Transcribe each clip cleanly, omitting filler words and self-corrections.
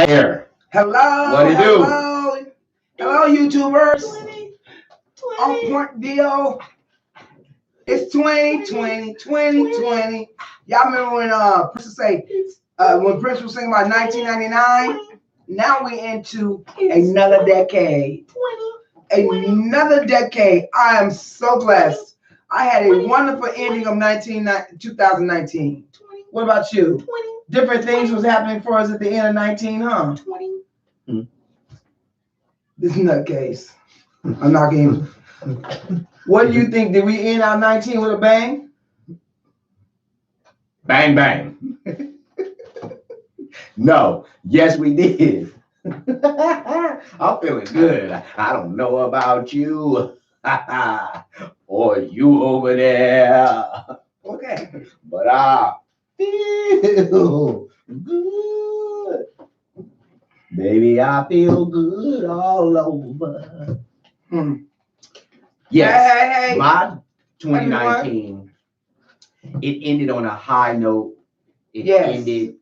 Here. Hello. What do you do? Hello, YouTubers. On point deal. It's 2020. Y'all remember when when Prince was singing about 1999? Now we into another decade. Another decade. I am so blessed. I had a wonderful ending of 2019. What about you? Different things was happening for us at the end of 19, huh? This nutcase. I'm not getting. What do you think? Did we end our 19 with a bang? Bang, bang. No. Yes, we did. I'm feeling good. I don't know about you or you over there. Okay. But I feel good. Baby, I feel good all over. Yes, Hey. my 2019, it ended on a high note. It ended,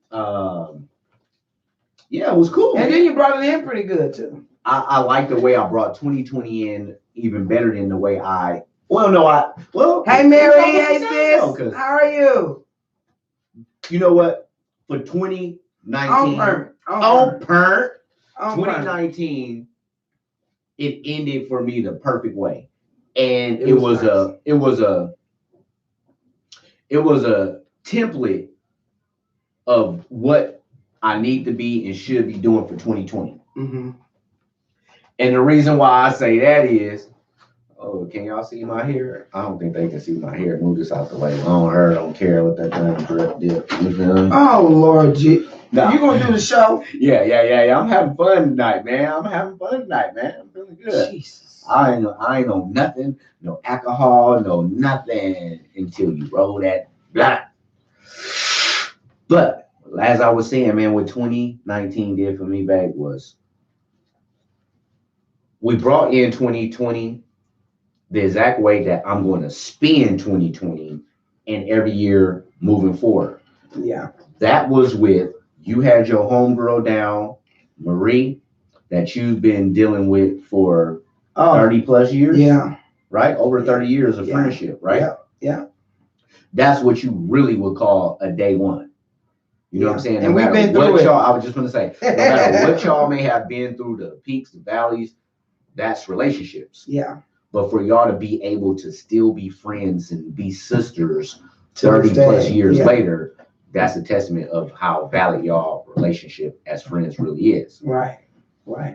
it was cool. And then you brought it in pretty good too. I like the way I brought 2020 in even better than the way hey Mary, hey sis, how are you? You know what? For 2019, 2019, it ended for me the perfect way. And it was a template of what I need to be and should be doing for 2020. And the reason why I say that is, can y'all see my hair? I don't think they can see my hair. Move this out the way. I don't care what that damn drip did. Oh Lord, G. No. You gonna do the show? Yeah. I'm having fun tonight, man. I'm feeling good. Jesus. I ain't no nothing, no alcohol, no nothing until you roll that blunt. But as I was saying, man, what 2019 did for me back was we brought in 2020 the exact way that I'm going to spend 2020 and every year moving forward. Yeah. That was with, you had your homegirl down, Marie, that you've been dealing with for 30 plus years. Yeah. Right? Over 30 years of friendship, right? Yeah. That's what you really would call a day one. You know what I'm saying? And we've been through it. I was just going to say, no matter what y'all may have been through, the peaks, the valleys, that's relationships. Yeah. But for y'all to be able to still be friends and be sisters 30 plus years later, that's a testament of how valid y'all relationship as friends really is. Right.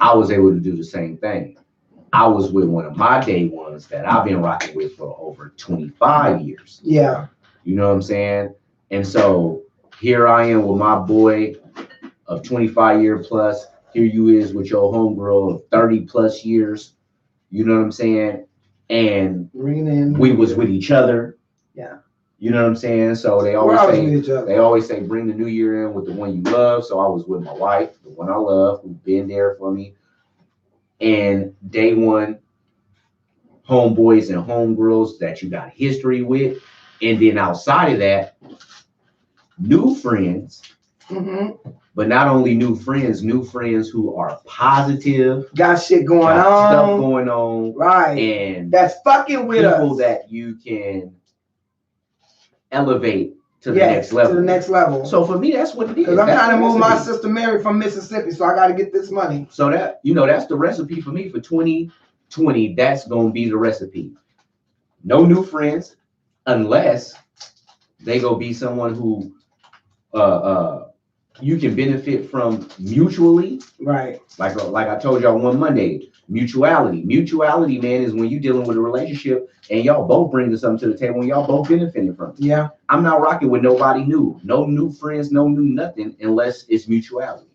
I was able to do the same thing. I was with one of my day ones that I've been rocking with for over 25 years. Yeah. You know what I'm saying? And so here I am with my boy of 25 year plus. Here you is with your homegirl of 30 plus years. You know what I'm saying? And we was with each other. Yeah. You know what I'm saying? So they always say bring the new year in with the one you love. So I was with my wife, the one I love, who's been there for me. And day one, homeboys and homegirls that you got history with. And then outside of that, new friends. But not only new friends who are positive, got shit going stuff going on, right? And that's fucking with people us that you can elevate to the next level. To the next level. So for me, that's what it is. Because I'm trying to move my sister Mary from Mississippi, so I got to get this money. So that that's the recipe for me for 2020. That's gonna be the recipe. No new friends, unless they go be someone who you can benefit from mutually. Right. Like I told y'all one Monday, mutuality. Mutuality, man, is when you dealing with a relationship and y'all both bringing something to the table and y'all both benefiting from it. Yeah. I'm not rocking with nobody new. No new friends, no new nothing, unless it's mutuality.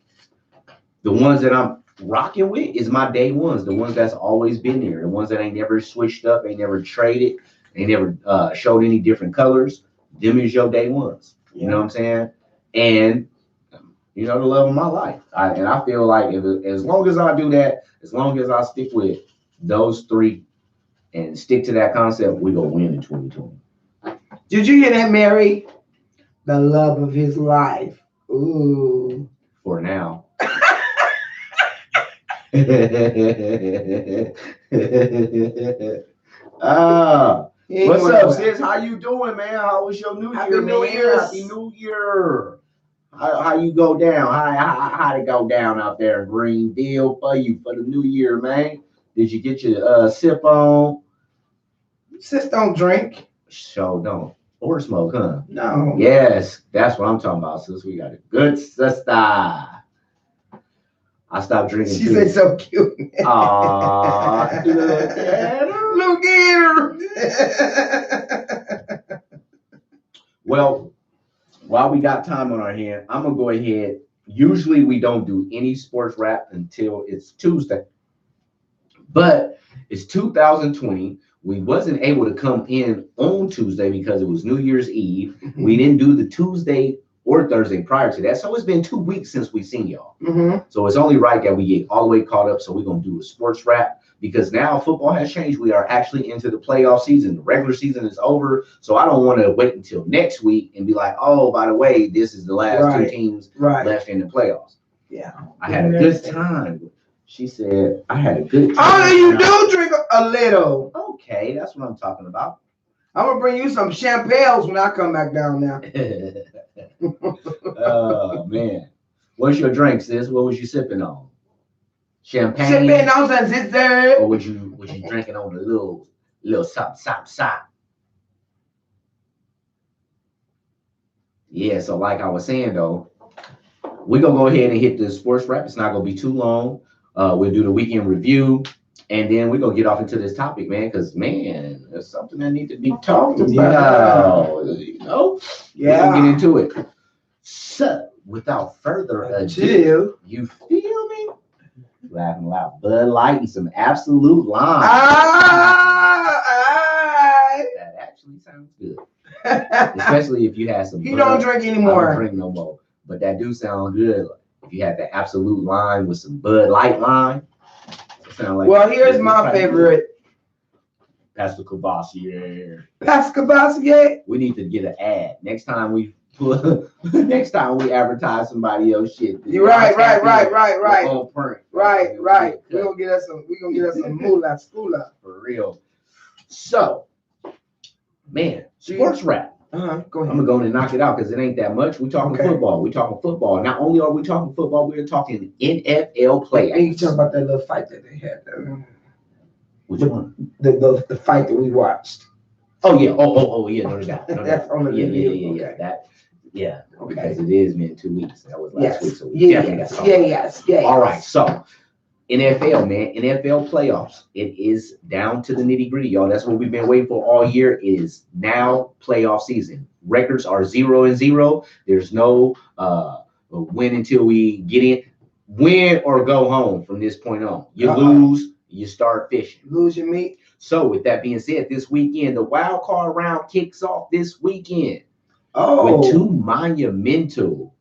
The ones that I'm rocking with is my day ones, the ones that's always been there, the ones that ain't never switched up, ain't never traded, ain't never showed any different colors. Them is your day ones. You know what I'm saying? And the love of my life. I feel like as long as I do that, as long as I stick with those three and stick to that concept, we're going to win in 2020. Did you hear that, Mary? The love of his life. Ooh. For now. Ah, He ain't what's going up, nowhere. sis? How you doing, man? How was your New Happy Year, New man? Year's. Happy New Year. How you go down? How it go down out there in Greenville for you for the New Year, man? Did you get your sip on? Sis don't drink. Show don't. Or smoke, huh? No. Yes, that's what I'm talking about, sis. We got a good sister. I stopped drinking She too. said so cute. Aw, look at her. Look at her. Well, while we got time on our hand, I'm gonna go ahead. Usually we don't do any sports rap until it's Tuesday, but it's 2020. We wasn't able to come in on Tuesday because it was New Year's Eve. We didn't do the Tuesday or Thursday prior to that, so it's been 2 weeks since we seen y'all. So it's only right that we get all the way caught up. So we're gonna do a sports wrap because now football has changed. We are actually into the playoff season. The regular season is over, so I don't want to wait until next week and be like, oh, by the way, this is the last Right. 2 teams Right. left in the playoffs. Yeah. I had a good time. She said I had a good time. Oh, you do drink a little. Okay, that's what I'm talking about. I'm gonna bring you some champagnes when I come back down there. Oh man, what's your drink, sis? What was you sipping on? Champagne, Champagne nonsense, it's there. or was you drinking on a little sop? Yeah, so like I was saying though, we're gonna go ahead and hit the sports wrap. It's not gonna be too long. We'll do the weekend review, and then we're gonna get off into this topic, man, because man, there's something that needs to be talked about. You know? We're gonna get into it. So, without further ado, you feel me? Laughing loud. Bud Light and some Absolute Lime. That actually sounds good. Especially if you had some. You Bud. don't drink I anymore. don't drink no more. But that do sound good. If you had the Absolute Lime with some Bud Light lime. It sound like. Well, here's my favorite. Pastor Cavassier. Pastor Cavassier. We need to get an ad. Next time we advertise somebody else shit. You're right. On print. Right. We're gonna get us some moolah schoolah. For real. So, man, sports rap. Go I'm ahead. gonna go in and knock it out because it ain't that much. We talking football. Not only are we talking football, we're talking NFL playoffs. You talk about that little fight that they had. Which one? The fight that we watched. Oh yeah. Oh yeah. No doubt. That's on the video. Yeah. That. Yeah. Okay. Because it is been 2 weeks. That was last week. So we definitely got to talk. Yes. All right. So NFL, man, NFL playoffs. It is down to the nitty gritty, y'all. That's what we've been waiting for all year. It is now playoff season. Records are 0-0. There's no win until we get in. Win or go home from this point on. You lose, you start fishing. Lose your meat. So with that being said, this weekend, the wild card round kicks off this weekend. Oh. With two monumental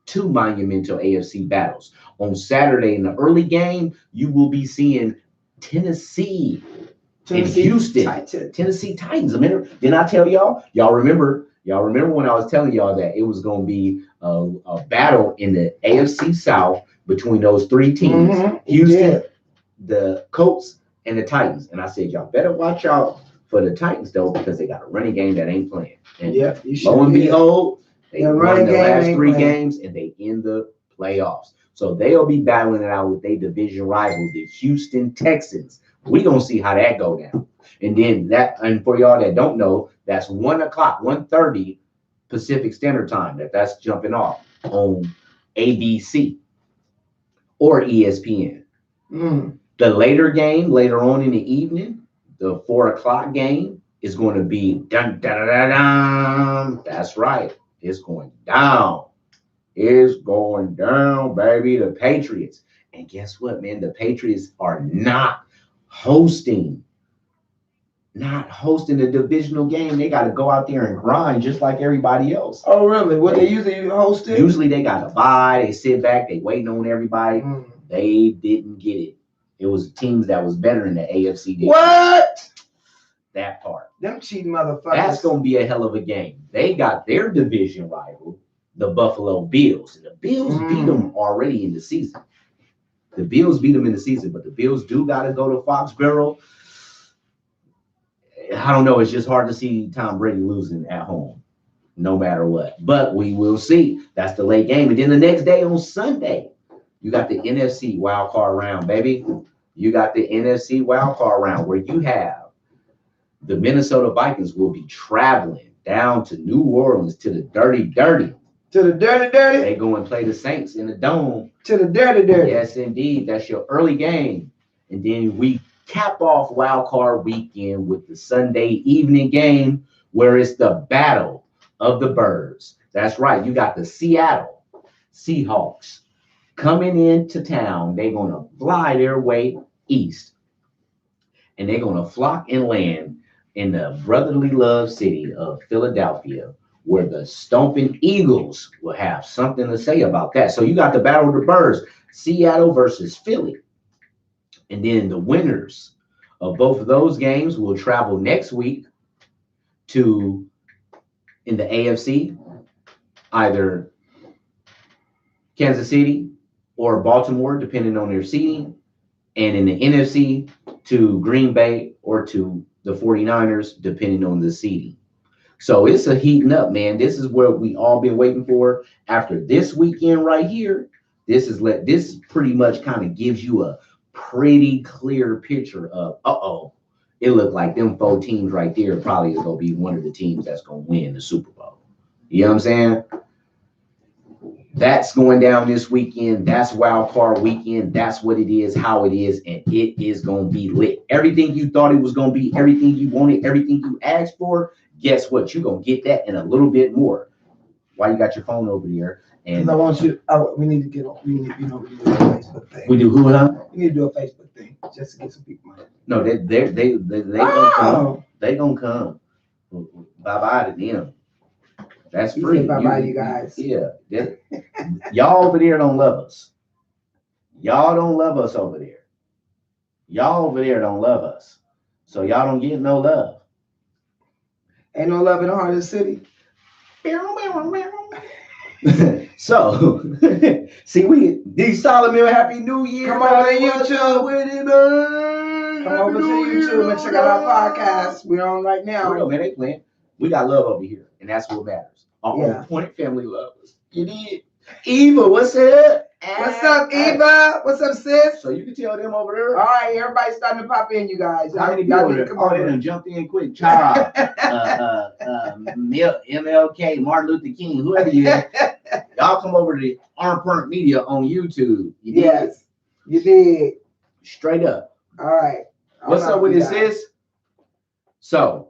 AFC battles. On Saturday in the early game, you will be seeing Tennessee and Houston. Tennessee Titans. Didn't I tell y'all? Y'all remember when I was telling y'all that it was going to be a battle in the AFC South between those 3 teams, Houston, the Colts, and the Titans. And I said, y'all better watch out for the Titans, though, because they got a running game that ain't playing. And lo and behold, they won the last 3 games, and they in the playoffs. So they'll be battling it out with their division rival, the Houston Texans. We're going to see how that go down. And then and for y'all that don't know, that's 1:30 Pacific Standard Time. That's jumping off on ABC or ESPN. The later game, later on in the evening, the 4:00 game is going to be dun, dun, dun, dun, dun. That's right. It's going down. It's going down, baby. The Patriots. And guess what, man? The Patriots are not hosting the divisional game. They got to go out there and grind just like everybody else. Oh, really? What they usually host it? Usually they got to buy. They sit back. They waiting on everybody. They didn't get it. It was teams that was better in the AFC. What? That part. Them cheating motherfuckers. That's going to be a hell of a game. They got their division rival, the Buffalo Bills. And the Bills beat them already in the season. The Bills beat them in the season, but the Bills do got to go to Foxborough. I don't know. It's just hard to see Tom Brady losing at home, no matter what. But we will see. That's the late game. And then the next day on Sunday, you got the NFC wild card round, baby. You got the NFC wild card round where you have the Minnesota Vikings will be traveling down to New Orleans to the dirty. To the dirty. They go and play the Saints in the Dome. To the dirty. Yes, indeed. That's your early game. And then we cap off wild card weekend with the Sunday evening game where it's the battle of the birds. That's right. You got the Seattle Seahawks coming into town. They're going to fly their way east. And they're going to flock and land in the brotherly love city of Philadelphia, where the Stomping Eagles will have something to say about that. So you got the battle of the birds, Seattle versus Philly. And then the winners of both of those games will travel next week to, in the AFC, either Kansas City or Baltimore, depending on their seeding. And in the NFC, to Green Bay or to the 49ers, depending on the seeding. So it's a heating up, man. This is what we all been waiting for. After this weekend right here, this pretty much kind of gives you a pretty clear picture of, it looked like them 4 teams right there probably is going to be one of the teams that's going to win the Super Bowl. You know what I'm saying? That's going down this weekend. That's wild card weekend. That's what it is, how it is, and it is going to be lit. Everything you thought it was going to be, everything you wanted, everything you asked for, guess what? You're going to get that and a little bit more. Why you got your phone over there? And I want you. We need to get on. We need to do a Facebook thing. We do who, huh? We need to do a Facebook thing just to get some people money. No, they gonna come. They gonna come. Bye bye to them. That's free. Bye bye, you guys. Yeah. Y'all over there don't love us. Y'all don't love us over there. Y'all over there don't love us. So y'all don't get no love. Ain't no love in the heart of the city. So, see, D Solomon, Happy New Year. Come over to YouTube. Come over to YouTube and check out our podcast. We're on right now. Real, man, they playing. We got love over here, and that's what matters. Our Yeah. Point family lovers. You did. Eva, what's up? What's up, Eva? What's up, sis? So you can tell them over there. All right, everybody's starting to pop in, you guys. How many Y'all people need to there? come Oh, they over. done jumped in quick. Child, MLK, Martin Luther King, whoever you is. Y'all come over to the Arm Perk Media on YouTube. You did. Yes, you did. Straight up. All right. What's up with this, sis? So,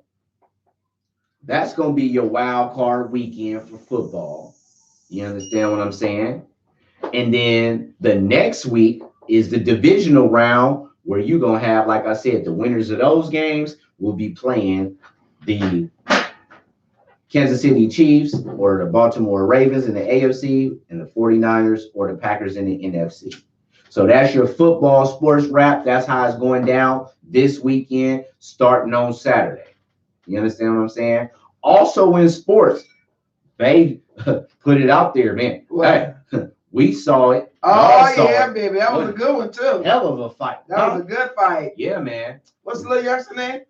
that's going to be your wild card weekend for football. You understand what I'm saying? And then the next week is the divisional round where you're going to have, like I said, the winners of those games will be playing the Kansas City Chiefs or the Baltimore Ravens in the AFC and the 49ers or the Packers in the NFC. So that's your football sports wrap. That's how it's going down this weekend, starting on Saturday. You understand what I'm saying? Also in sports, they put it out there, man. What? Hey, we saw it. Oh, Y'all saw yeah, it. baby. That was a good one, too. Hell of a fight. That was a good fight. Yeah, man. What's the little youngster name?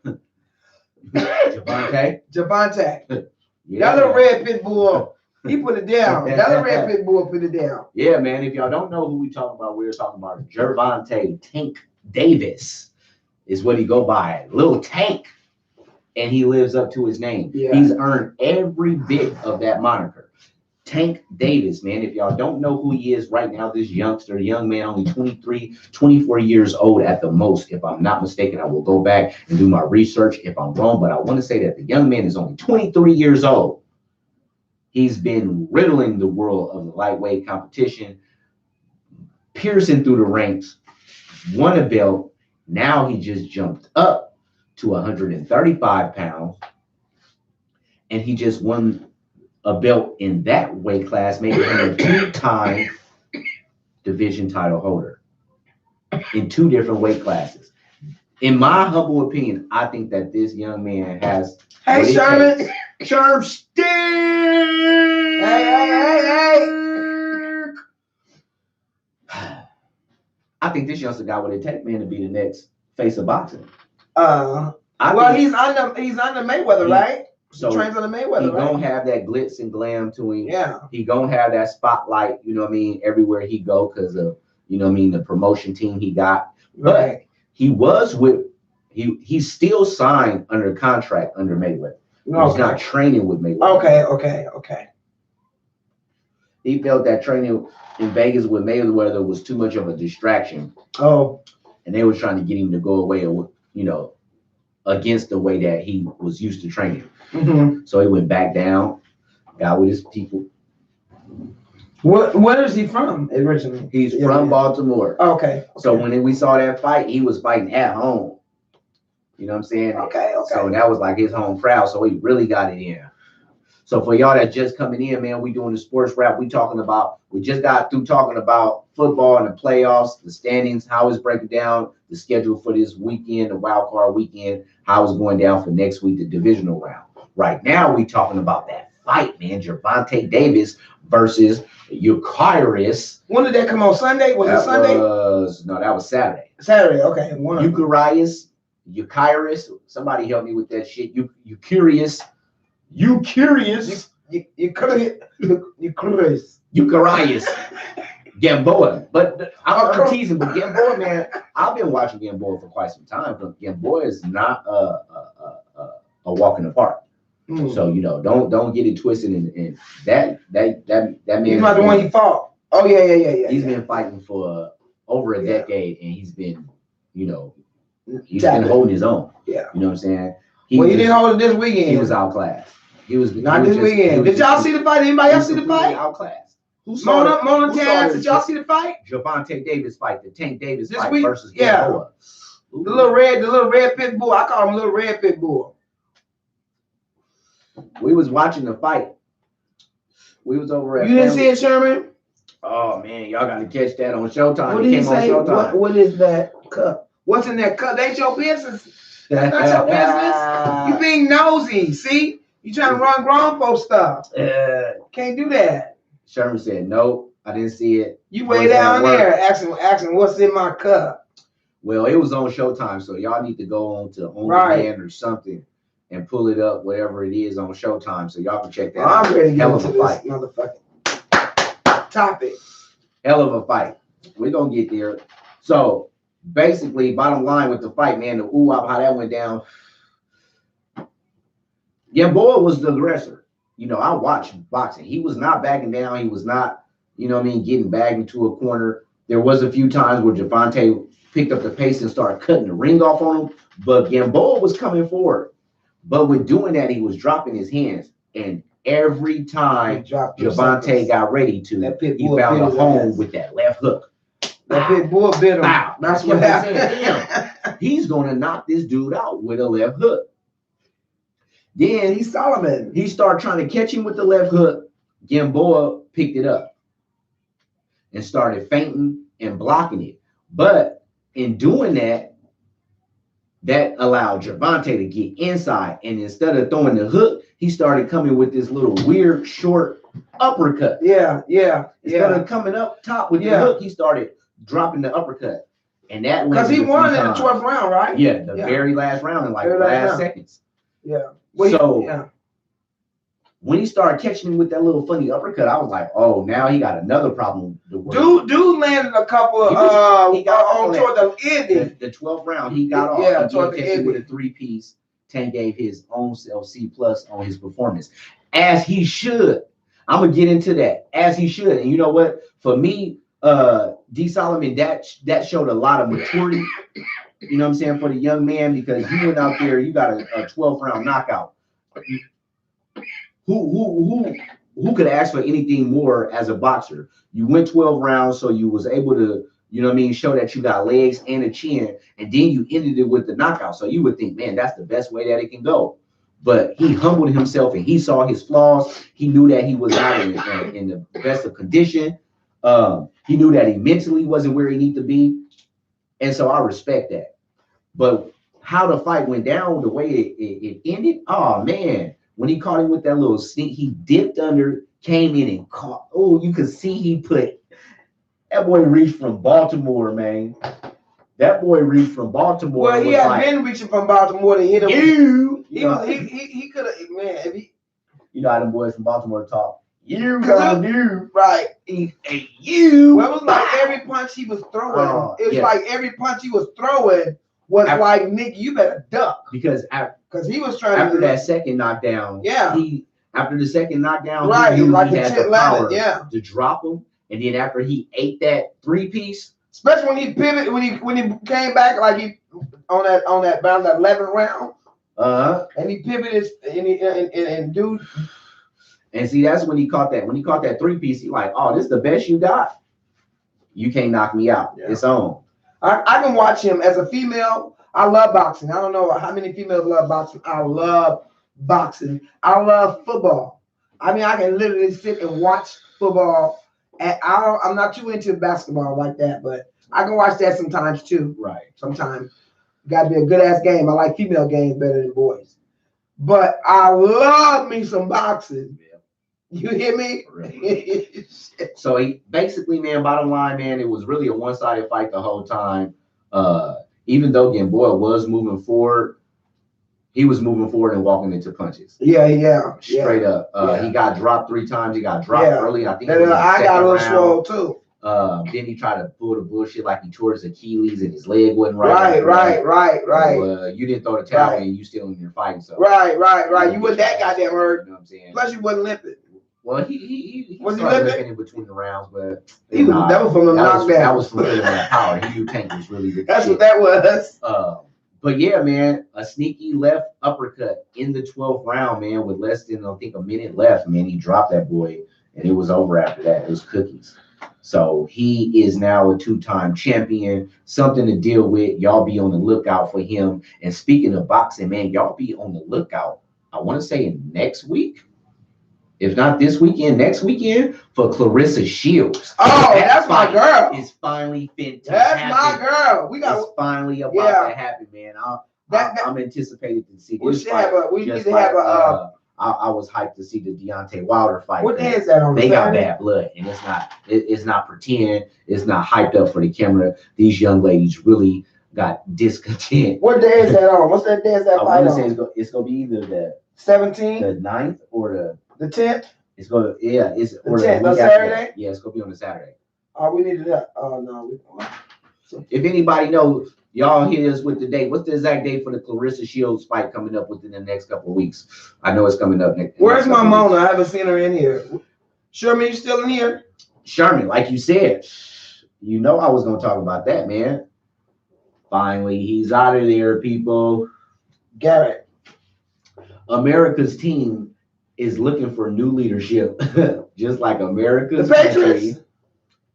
Javante. Javante. Yeah, That little man. red pit bull, he put it down. That little red pit bull put it down. Yeah, man. If y'all don't know who we talking about, we're talking about Gervonta Tank Davis is what he go by. Little Tank. And he lives up to his name. Yeah. He's earned every bit of that moniker. Tank Davis, man. If y'all don't know who he is right now, this youngster, young man, only 23, 24 years old at the most. If I'm not mistaken, I will go back and do my research if I'm wrong, but I want to say that the young man is only 23 years old. He's been riddling the world of the lightweight competition, piercing through the ranks, won a belt. Now he just jumped up to 135 pounds, and he just won a belt in that weight class, making him a 2-time division title holder in 2 different weight classes. In my humble opinion, I think that this young man has. Hey, Sherman. Sherm Stick. Hey. I think this youngster got what it takes, man, to be the next face of boxing. Well, he's under Mayweather, right? So he trains under Mayweather, he right? gonna have that glitz and glam to him. Yeah. He gonna have that spotlight, you know what I mean, everywhere he go because of, you know what I mean, the promotion team he got. Right. But he's still signed under contract under Mayweather. Okay. He's not training with Mayweather. Okay. He felt that training in Vegas with Mayweather was too much of a distraction. Oh. And they were trying to get him to go away, you know, against the way that he was used to training. Mm-hmm. So he went back down, got with his people. Where is he from originally? He's from Baltimore. Okay. So when we saw that fight, he was fighting at home. You know what I'm saying? Okay. So that was like his home crowd. So he really got it in. So for y'all that's just coming in, man, we doing the sports wrap. We just got through talking about football and the playoffs, the standings, how it's breaking down, the schedule for this weekend, the wild card weekend, how it's going down for next week, the divisional round. Right now, we talking about that fight, man. Gervonta Davis versus Eucharist. When did that come on? Sunday? Was it Sunday? No, that was Saturday. Saturday, okay. Eucharist. Somebody help me with that shit. You curious? You curious? Eucharist. Gamboa. But I'm teasing, but Gamboa, man, I've been watching Gamboa for quite some time, but Gamboa is not a walk in the park. So, you know, don't get it twisted. And that man. He's not the one he fought. Oh, yeah. He's been fighting for over a decade, and he's been, you know, been holding his own. Yeah. You know what I'm saying? He didn't hold it this weekend. He was outclassed. This weekend. Did y'all see the fight? Anybody else see the fight? Outclassed. Mona Taz, did y'all see the fight? Gervonta Davis fight, the Tank Davis this fight week? versus Gamboa. The little red pit bull. I call him little red pit bull. We was watching the fight. We was over at. You didn't see it, Sherman? Oh man, y'all got to catch that on Showtime. What did he say? What is that cup? What's in that cup? That ain't your business. That's not your business. You being nosy. See, you trying to run grown folks stuff. Can't do that. Sherman said, "Nope, I didn't see it." You way down there asking what's in my cup. Well, it was on Showtime, so y'all need to go on to OnDemand or something and pull it up, whatever it is on Showtime, so y'all can check that out. I'm ready to get Hell into of a this fight. motherfucking topic. Hell of a fight. We're gonna get there. So basically, bottom line with the fight, man, the how that went down. Gamboa was the aggressor. You know, I watched boxing. He was not backing down. He was not, you know what I mean, getting bagged into a corner. There was a few times where Gervonta picked up the pace and started cutting the ring off on him, but Gamboa was coming forward. But with doing that, he was dropping his hands. And every time Gervonta got ready to, he found a home with that left hook. That pit bull bit him. Wow. That's what happened. He's going to knock this dude out with a left hook. Then he's Solomon. He started trying to catch him with the left hook. Gamboa picked it up and started feinting and blocking it. But in doing that, that allowed Gervonta to get inside. And instead of throwing the hook, he started coming with this little weird short uppercut. Yeah. Instead of coming up top with the hook, he started dropping the uppercut. And that because he won in the 12th round, right? Yeah, the very last round in like the last seconds. Yeah. Well, when he started catching him with that little funny uppercut, I was like, oh, now he got another problem. Dude landed a couple of he got on toward the ending. The 12th round, he got off. Yeah, he toward the end with a 3-piece. Tank gave his own self C+ on his performance, as he should. I'm gonna get into that, as he should. And you know what? For me, D. Solomon, that showed a lot of maturity. You know what I'm saying, for the young man, because you went out there, you got a 12th round knockout. Who could ask for anything more as a boxer? You went 12 rounds, so you was able to, you know what I mean, show that you got legs and a chin, and then you ended it with the knockout. So you would think, man, that's the best way that it can go. But he humbled himself and he saw his flaws. He knew that he was not in the best of condition. He knew that he mentally wasn't where he needed to be. And so I respect that. But how the fight went down, the way it ended, oh, man. When he caught him with that little sneak, he dipped under, came in and caught. Oh, you could see he put That boy reached from Baltimore, man. That boy reached from Baltimore. Well, he had been reaching from Baltimore to hit him. He could have, man. If he, you know how them boys from Baltimore talk. You gonna do right? You. Well, it was like every punch he was throwing. It was like every punch he was throwing was like, Nick, you better duck because he was trying after that second knockdown. Yeah. After the second knockdown, right? He knew like he had the power to drop him, and then after he ate that 3-piece, especially when he pivoted, when he came back like he on that around that 11th round. And he pivoted and dude. And see, that's when he caught that. When he caught that 3-piece, he like, oh, this is the best you got. You can't knock me out. Yeah. It's on. I can watch him as a female. I love boxing. I don't know how many females love boxing. I love boxing. I love football. I mean, I can literally sit and watch football. And I'm not too into basketball like that, but I can watch that sometimes too. Right. Sometimes. Got to be a good ass game. I like female games better than boys. But I love me some boxing. Yeah. You hear me? Really? So he basically, man, bottom line, man, it was really a one-sided fight the whole time. Even though Gamboa was moving forward, he was moving forward and walking into punches. Yeah. Straight up. He got dropped 3 times. He got dropped early. I think I got a little swole too. Then he tried to pull the bullshit like he tore his Achilles and his leg wasn't right. So, you didn't throw the towel and you still in your fighting. So right. You wasn't that goddamn hurt. You know what I'm saying? Plus you wasn't limping. Well, he was limping in between the rounds, but that was from the knockdown. That was from that power. He knew Tank was really good. That's what that was. But yeah, man, a sneaky left uppercut in the 12th round, man, with less than I think a minute left, man. He dropped that boy, and it was over after that. It was cookies. So he is now a 2-time champion. Something to deal with. Y'all be on the lookout for him. And speaking of boxing, man, y'all be on the lookout. I want to say next week. If not this weekend, next weekend for Claressa Shields. Oh, that's my girl. It's finally been to That's happen. my girl. It's finally about to happen, man. I'm anticipated to see this fight. We need to have a. I was hyped to see the Deontay Wilder fight. What day is that on? They got bad blood, and it's not pretend. It's not hyped up for the camera. These young ladies really got discontent. What day is that on? What's that day is that fight on? It's gonna be either the 17th, the 9th, or the 10th. It's going to, it's the 10th, on Saturday? Yeah, it's going to be on the Saturday. Oh, we needed that. Oh, no. If anybody knows, y'all hit us with the date. What's the exact date for the Claressa Shields fight coming up within the next couple of weeks? I know it's coming up next. Where's my Mona? I haven't seen her in here. Sherman, you still in here? Sherman, like you said, you know I was going to talk about that, man. Finally, he's out of there, people. Garrett. America's team is looking for new leadership, just like America's the Patriots,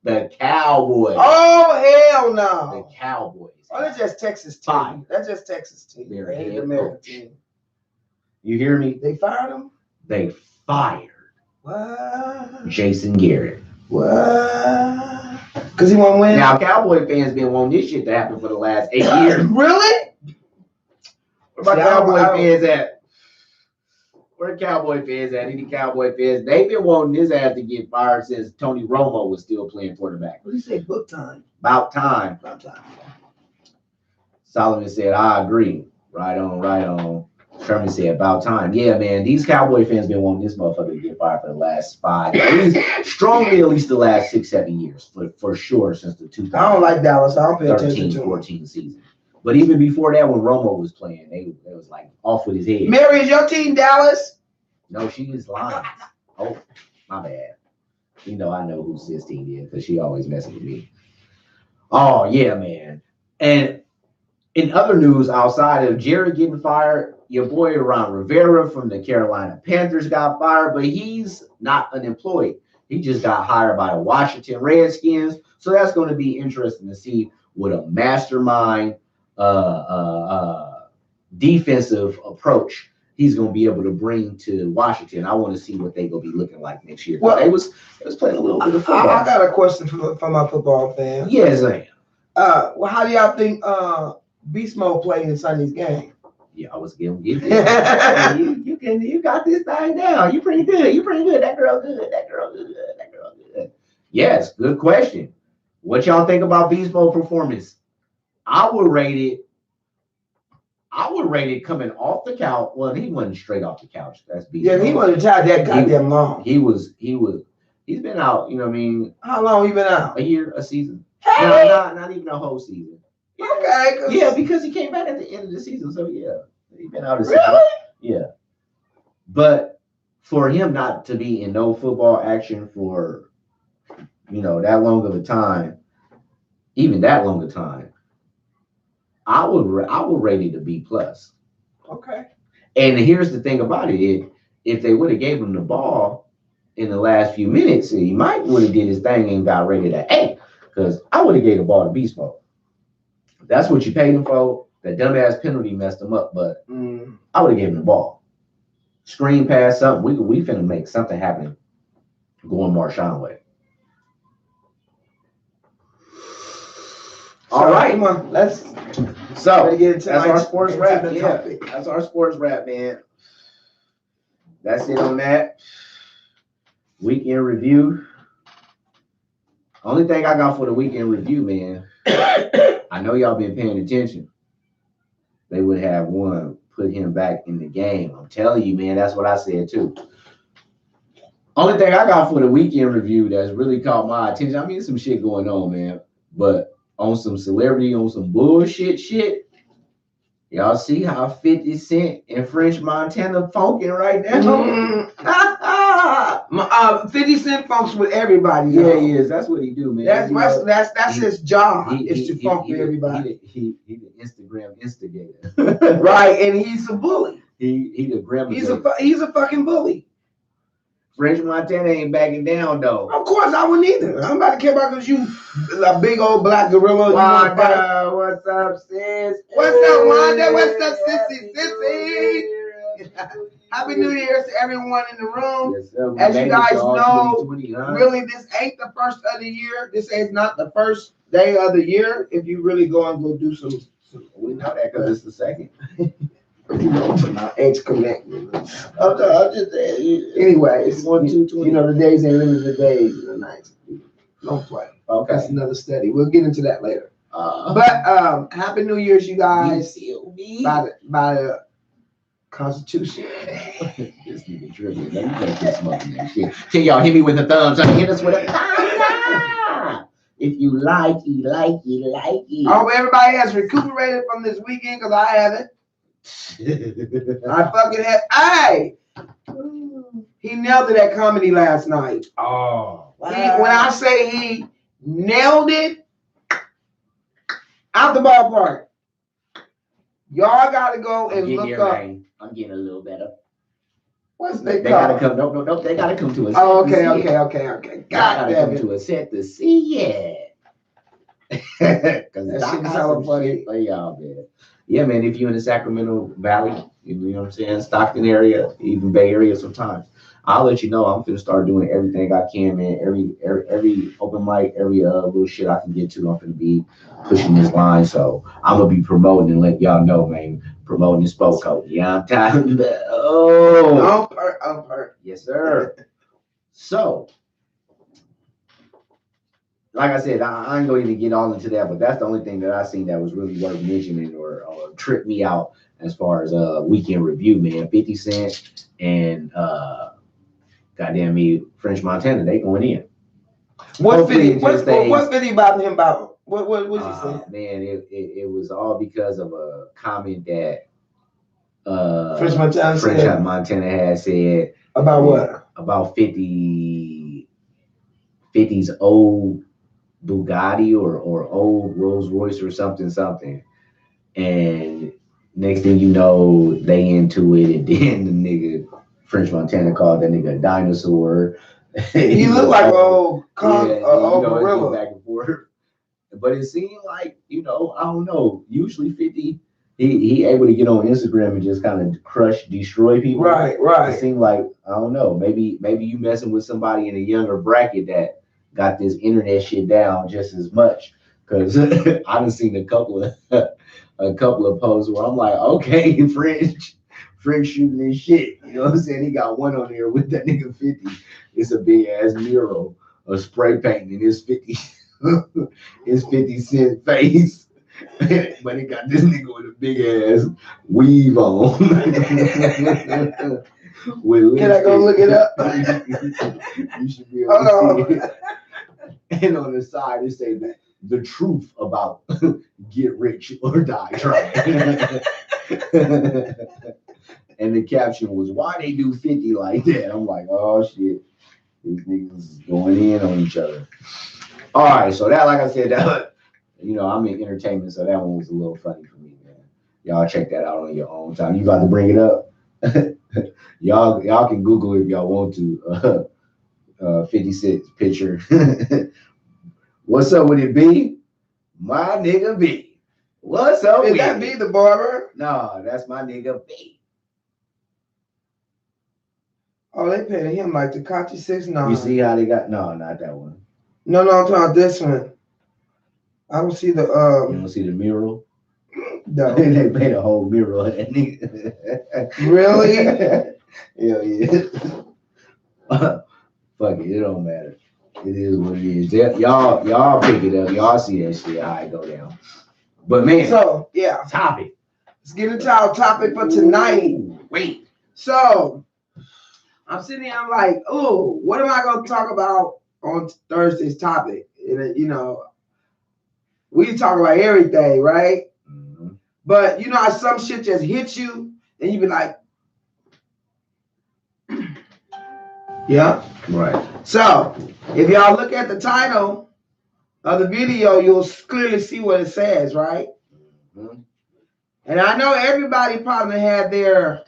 the Cowboys. Oh hell no! The Cowboys. Oh, that's just Texas team. That's just Texas team. They're the American team. You hear me? They fired him. They fired what? Jason Garrett. What? Because he won't win. Now, Cowboy fans been wanting this shit to happen for the last 8 years. Really? Where my Cowboy fans at? Where Cowboy fans at? Any Cowboy fans? They've been wanting his ass to get fired since Tony Romo was still playing quarterback. What did he say? Book time. About time. About time. Solomon said, I agree. Right on. Sherman said, about time. Yeah, man. These Cowboy fans been wanting this motherfucker to get fired for the last 5 years. Strongly, at least the last 6-7 years. For sure, since the 2013, I don't like Dallas. I don't pay attention to 14 season. But even before that, when Romo was playing, they was like off with his head. Mary, is your team Dallas? No, she is Lions. Oh, my bad. You know I know who sis team is because she always messes with me. Oh, yeah, man. And in other news, outside of Jerry getting fired, your boy Ron Rivera from the Carolina Panthers got fired, but he's not unemployed. He just got hired by the Washington Redskins. So that's going to be interesting to see what a mastermind defensive approach he's going to be able to bring to Washington. I want to see what they're going to be looking like next year. Well, it was playing a little bit of football. I got a question for my football fans. Yes, I am. Well, how do y'all think Beast Mode played in Sunday's game? Yeah, I was getting you got this thing down. You pretty good. That girl good. Yes, good question. What y'all think about Beast Mode performance? I would rate it coming off the couch. Well, he wasn't straight off the couch. That's Beast Yeah, Mode. he wasn't tied that goddamn long. He's been out, you know what I mean? How long he been out? A year, a season. Hey! Not even a whole season. Yeah. Okay. Yeah, because he came back at the end of the season. So yeah. He's been out a season. Really? Yeah. But for him not to be in no football action for that long of a time, even that long of a time, I would rate it a B plus. Okay. And here's the thing about it: if they would have gave him the ball in the last few minutes, he might would have did his thing and got rated at A. Because I would have gave the ball to Beast Mode. That's what you paid him for. That dumbass penalty messed him up, but I would have given him the ball. Screen pass something. We finna make something happen going Marshawn way. All right, come on. Let's So get into that's our sports into wrap. the Yeah, topic. that's our sports wrap, man. That's it on that. Weekend review. Only thing I got for the weekend review, man. I know y'all been paying attention. They would have put him back in the game. I'm telling you, man, that's what I said too. Only thing I got for the weekend review that's really caught my attention. I mean, some shit going on, man. But on some celebrity, on some bullshit shit. Y'all see how 50 Cent and French Montana funking right now? 50 Cent funks with everybody. Yeah, he is. That's what he do, man. That's his job. Is to funk with everybody. He the Instagram instigator. Right, and he's a bully. He the grandma. He's a fucking bully. French Montana ain't backing down though. Of course, I wouldn't either. I'm about to care about because you a big old black gorilla. Wanda, what's up, sis? What's up, Wanda? What's up, sissy? Happy New Year to everyone in the room. Yes, sir. As you guys know, 2020, really, this ain't the first of the year. This is not the first day of the year. If you really go and go do some we know that because it's the second. for my ex-connect. I'm just saying. Anyways, 1, 2, 20. the days ain't limited days in the nights. Don't play. Okay. That's another study. We'll get into that later. But Happy New Year's, you guys. me. By the Constitution. This nigga tripping. Let me make this smoking that shit. Can y'all hit me with the thumbs up? Hit us with a thumbs up. If you like it. I hope everybody has recuperated from this weekend because I haven't. I fucking had. Hey! He nailed it at comedy last night. Oh. When I say he nailed it, out the ballpark. Y'all gotta go and look up. I'm getting a little better. What's They they gotta called? come. Nope. They gotta come to a set. Oh, to see it. okay. They God gotta damn come it. to a set to see it. Because That shit is hella funny. for y'all, man. Yeah, man. If you're in the Sacramento Valley, you know what I'm saying, Stockton area, even Bay Area, sometimes I'll let you know. I'm gonna start doing everything I can, man. Every open mic, every little shit I can get to, I'm gonna be pushing this line. So I'm gonna be promoting and let y'all know, man. Promoting this spoke code. Yeah, I'm tired. Oh, yes, sir. So, like I said, I ain't gonna even get all into that, but that's the only thing that I seen that was really worth mentioning or tripped me out as far as weekend review, man. 50 Cent and goddamn me, French Montana, they going in. What's Hopefully 50 about him about? What he say? Man, it was all because of a comment that French Montana had said about what? About 50's old Bugatti or old Rolls Royce or something. And next thing you know, they into it, and then the nigga French Montana called that nigga a dinosaur. He looked like old gorilla. Back and forth. But it seemed like, I don't know. Usually 50, he able to get on Instagram and just kind of destroy people. Right. It seemed like, I don't know, maybe you messing with somebody in a younger bracket that got this internet shit down just as much. Because I done seen a couple of posts where I'm like, okay, French shooting this shit. You know what I'm saying? He got one on there with that nigga 50. It's a big ass mural of spray painting in his 50 It's 50 Cent face, but it got this nigga with a big ass weave on. With Can I go look it up? You should be able to Hold see it. And on the side it say the truth about get rich or die trying. And the caption was, why they do 50 like that? I'm like, oh shit. These niggas is going in on each other. All right, so that, like I said, that, I'm in entertainment, so that one was a little funny for me, man. Y'all check that out on your own time. You about to bring it up? y'all can Google it if y'all want to. 56 picture. What's up with it, B? My nigga B. What's up with Is that B the barber? No, that's my nigga B. Oh, they paying him like Tekashi 6ix9ine. You see how they got? No, not that one. No, I'm talking about this one. I don't see the You don't see the mural? No. They made a whole mural of that nigga. Really? Hell yeah. Fuck it, it don't matter. It is what it is. Y'all pick it up. Y'all see that shit, how it go down. But man, So yeah. Topic. Let's get into our topic for tonight. Ooh, wait. So I'm sitting here, I'm like, oh, what am I gonna talk about on Thursday's topic? And, we talk about everything, right? Mm-hmm. But how some shit just hits you, and you be like, yeah. Right. So if y'all look at the title of the video, you'll clearly see what it says, right? Mm-hmm. And I know everybody probably had their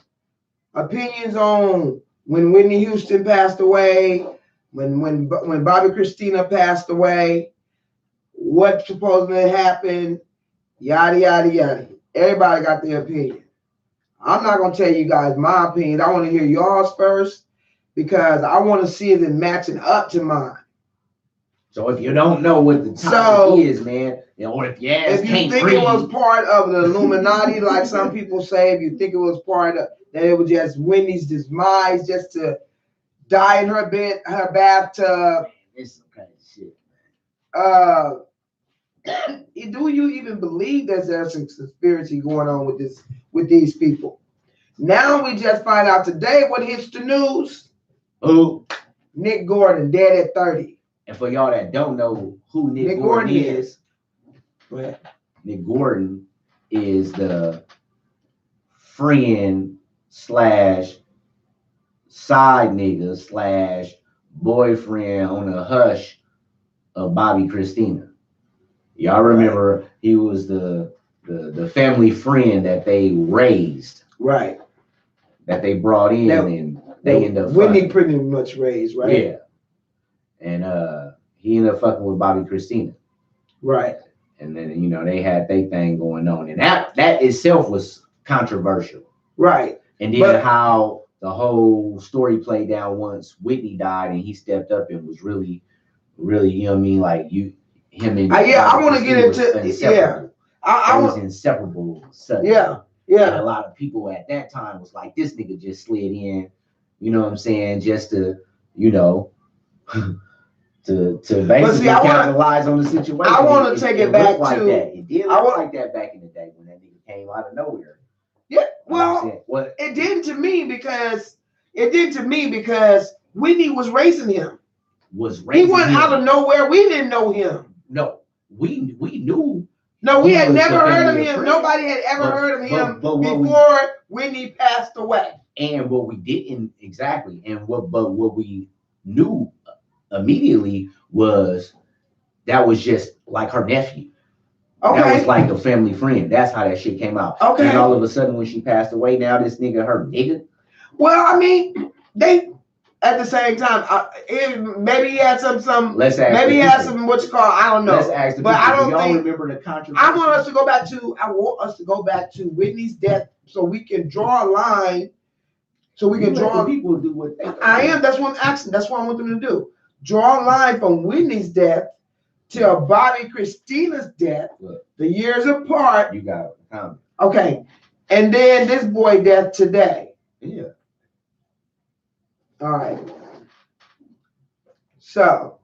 opinions on when Whitney Houston passed away, when Bobby Christina passed away, what supposedly happened, yada, yada, yada. Everybody got their opinion. I'm not going to tell you guys my opinion. I want to hear yours first because I want to see if it's matching up to mine. So if you don't know what the topic is, man, or if you if you think it was part of the Illuminati, like some people say, if you think it was part of that, it was just Whitney's demise, just to die in her bathtub. It's some kind of shit, man. Do you even believe that there's some conspiracy going on with these people? Now we just find out today what hits the news. Who? Nick Gordon, dead at 30. And for y'all that don't know who Nick Gordon is, Nick Gordon is the friend / side nigga / boyfriend on the hush of Bobby Christina. Y'all remember he was the family friend that they raised. Right. That they brought in and they ended up Whitney pretty much raised, right? Yeah. And he ended up fucking with Bobby Christina. Right. And then, they had their thing going on. And that itself was controversial. Right. And then how the whole story played down once Whitney died and he stepped up and was really, really, like him and I want to get into inseparable. I was inseparable. Suddenly. Yeah. And a lot of people at that time was like, this nigga just slid in, you know what I'm saying, just to, to basically capitalize on the situation. I want to take it back like to that. It did look like that back in the day when that nigga came out of nowhere. Yeah, well, it did to me because Whitney was raising him. He went out of nowhere. We didn't know him. No, we knew. No, we had never heard of him. Nobody had ever heard of him before Whitney passed away. And what we didn't exactly, and what we knew immediately was that was just like her nephew. Okay. That was like a family friend. That's how that shit came out. Okay. And all of a sudden when she passed away, now this nigga her nigga. Well, I mean, they at the same time, maybe he had some. Let's ask. Maybe he had some what you call, I don't know. Let's ask the but people. I don't think. Remember the controversy. I want us to go back to Whitney's death so we can draw a line. So we can draw. People do what they. I am. That's what I'm asking. That's what I want them to do. Draw a line from Whitney's death till Bobby Christina's death, the years apart. You got it. Okay. And then this boy death today. Yeah. All right. So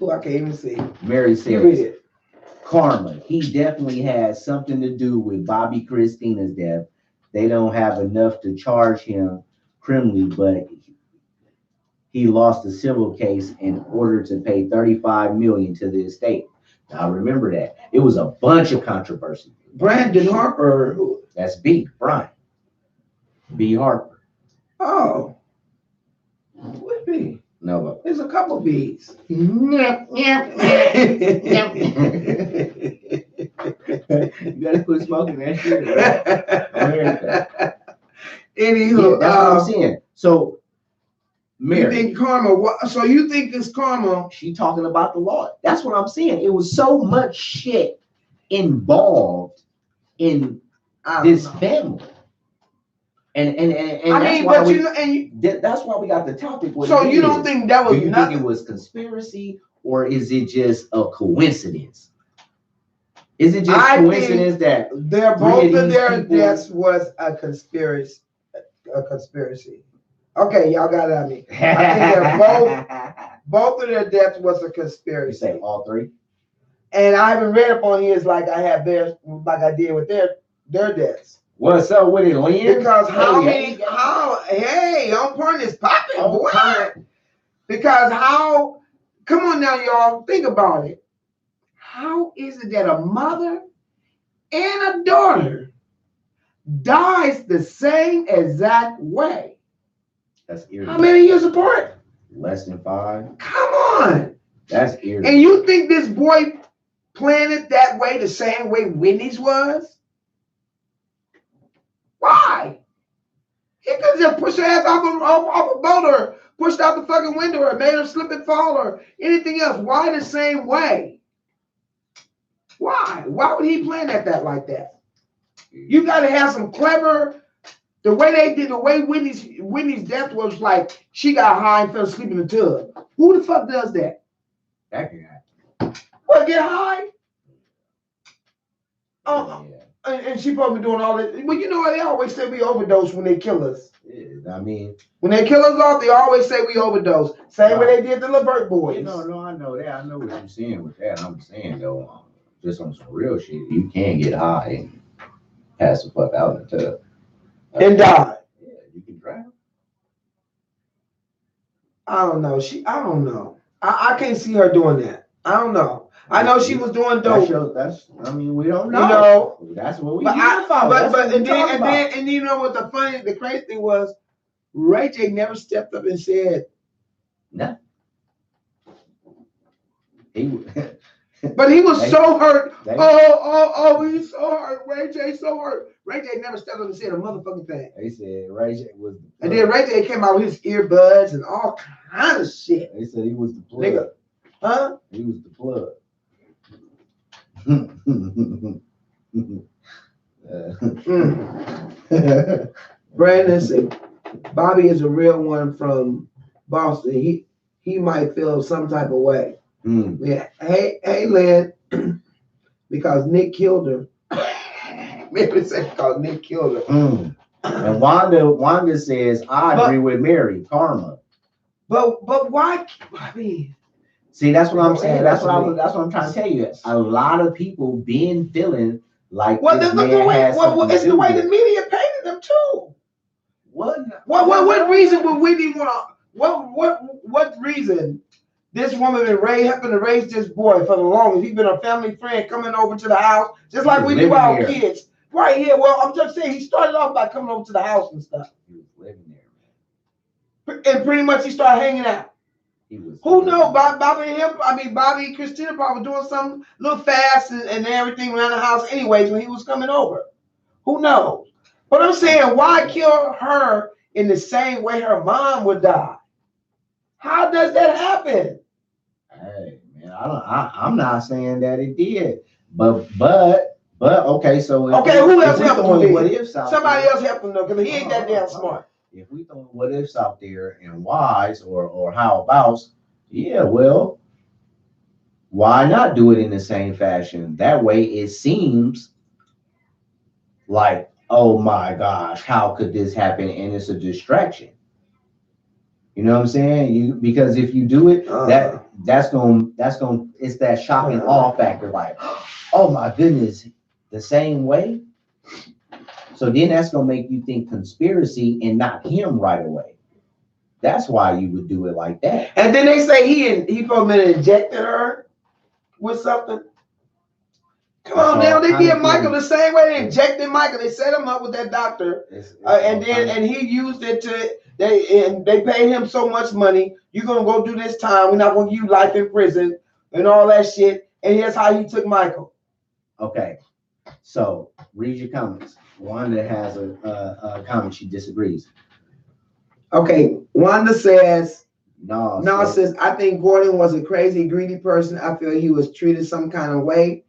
Oh, I can't even see. Mary You read says, it. karma. He definitely has something to do with Bobby Christina's death. They don't have enough to charge him criminally, but he lost a civil case in order to pay $35 million to the estate. Now remember that. It was a bunch of controversy. Brandon Harper. Who? That's B, Brian. B Harper. Oh. What B? No. There's a couple B's. You gotta quit smoking that shit, bro. Anywho, That's what I'm saying. So, Mary, you think karma? So you think this karma? she talking about the law. That's what I'm saying. It was so much shit involved in this family, and I that's mean, why but we, you know, and that's why we got the topic. so you don't think that was Do you nothing? think it was conspiracy, or is it just a coincidence? Is it just coincidence that they're both of these their people- deaths was a conspiracy? A conspiracy. Okay, y'all got it on me. think Both of their deaths was a You conspiracy. say all three? And I haven't read up on his like I have theirs, like I did with their deaths. What's up with it, Lynn? Because how Oh, many? yeah. How? Hey, on point is popping, On boy. point. Because how? Come on now, y'all. Think about it. How is it that a mother and a daughter dies the same exact way? That's eerie. How many years apart? Less than 5. Come on. That's eerie. And you think this boy planned it that way, the same way Whitney's was? Why? He could just push her ass off a boat or pushed out the fucking window or made her slip and fall or anything else. Why the same way? Why? Why would he plan that like that? You got to have some clever. The way they did, the way Whitney's death was like she got high and fell asleep in the tub. Who the fuck does that? That can happen. What, get high? Oh, Yeah. and she probably doing all that. Well, you know what? They always say we overdose when they kill us. Yeah, I mean, When they kill us off, they always say we overdose. Same way they did the LeVert boys. no, I know that. I know what you're saying with that. I'm saying though, just on some real shit, you can get high and pass the fuck out in the tub. And die. Yeah, you can drown. I don't know. I don't know. I can't see her doing that. I don't know. I know she was doing dope. I mean, we don't know. You know, That's what we but here for. That's what we talking about. and you know what the crazy thing was, Ray J never stepped up and said, No. He but he was so hurt. they- He's so hurt. Ray J so hurt. Ray J never stepped up and said a motherfucking thing. They said Ray J was the plug. And then Ray J came out with his earbuds and all kind of shit. They said he was the plug. Nigga. Huh? He was the plug. Brandon said, Bobby is a real one from Boston. He might feel some type of way. Yeah. Hey, Lynn, because Nick killed her. Maybe it's because Nick killed her. And Wanda says, I agree with Mary, karma. But why? I mean, see, that's what I'm saying. That's what That's I'm trying to tell you. A lot of people been feeling like well, this it's man has something it's to the do way with the it. media painted them too. What reason would Whitney want to? What reason? This woman been helping to raise this boy for the longest. He's been a family friend coming over to the house, just like we do our kids. Right here. Well, I'm just saying he started off by coming over to the house and stuff. He was living there, man. And pretty much he started hanging out. He was. Who knows? Bobby and Christina probably doing something a little fast and everything around the house anyways when he was coming over. Who knows? But I'm saying, why kill her in the same way her mom would die? How does that happen? Hey, man, I'm not saying that it did, but okay, so Who else helped him? What ifs out Somebody there, else helped him though, because he ain't that damn smart. If we throw what ifs out there and whys or how abouts, yeah, well, why not do it in the same fashion? That way it seems like, oh my gosh, how could this happen? And it's a distraction. You know what I'm saying? Because if you do it, that's gonna it's that shock and awe factor, like, oh my goodness, the same way. So then that's gonna make you think conspiracy and not him right away. That's why you would do it like that. And then they say he supposed to injected her with something. Come on now, they did Michael the same way. They injected Michael. They set him up with that doctor, and he used it to. They paid him so much money. You're gonna go do this time. We're not gonna give you life in prison and all that shit. And here's how he took Michael. Okay, so read your comments. Wanda has a comment. She disagrees. Okay, Wanda says. No, says I think Gordon was a crazy, greedy person. I feel he was treated some kind of way.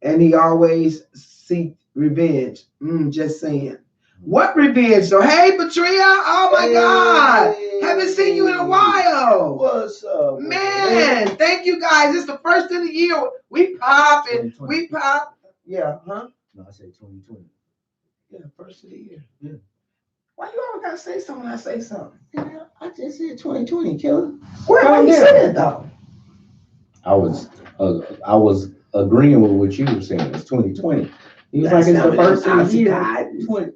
And he always seek revenge. Just saying. What revenge? So, hey, Patria. Oh, my God. Haven't seen you in a while. What's up? Man, thank you, guys. It's the first of the year. We popping. We pop. Yeah, huh? No, I said 2020. Yeah, first of the year. Yeah. Why you always got to say something when I say something? Yeah, I just said 2020, killer. Why you said it, though? I was agreeing with what you were saying. It's 2020. He was like, it's the first of the year. 20.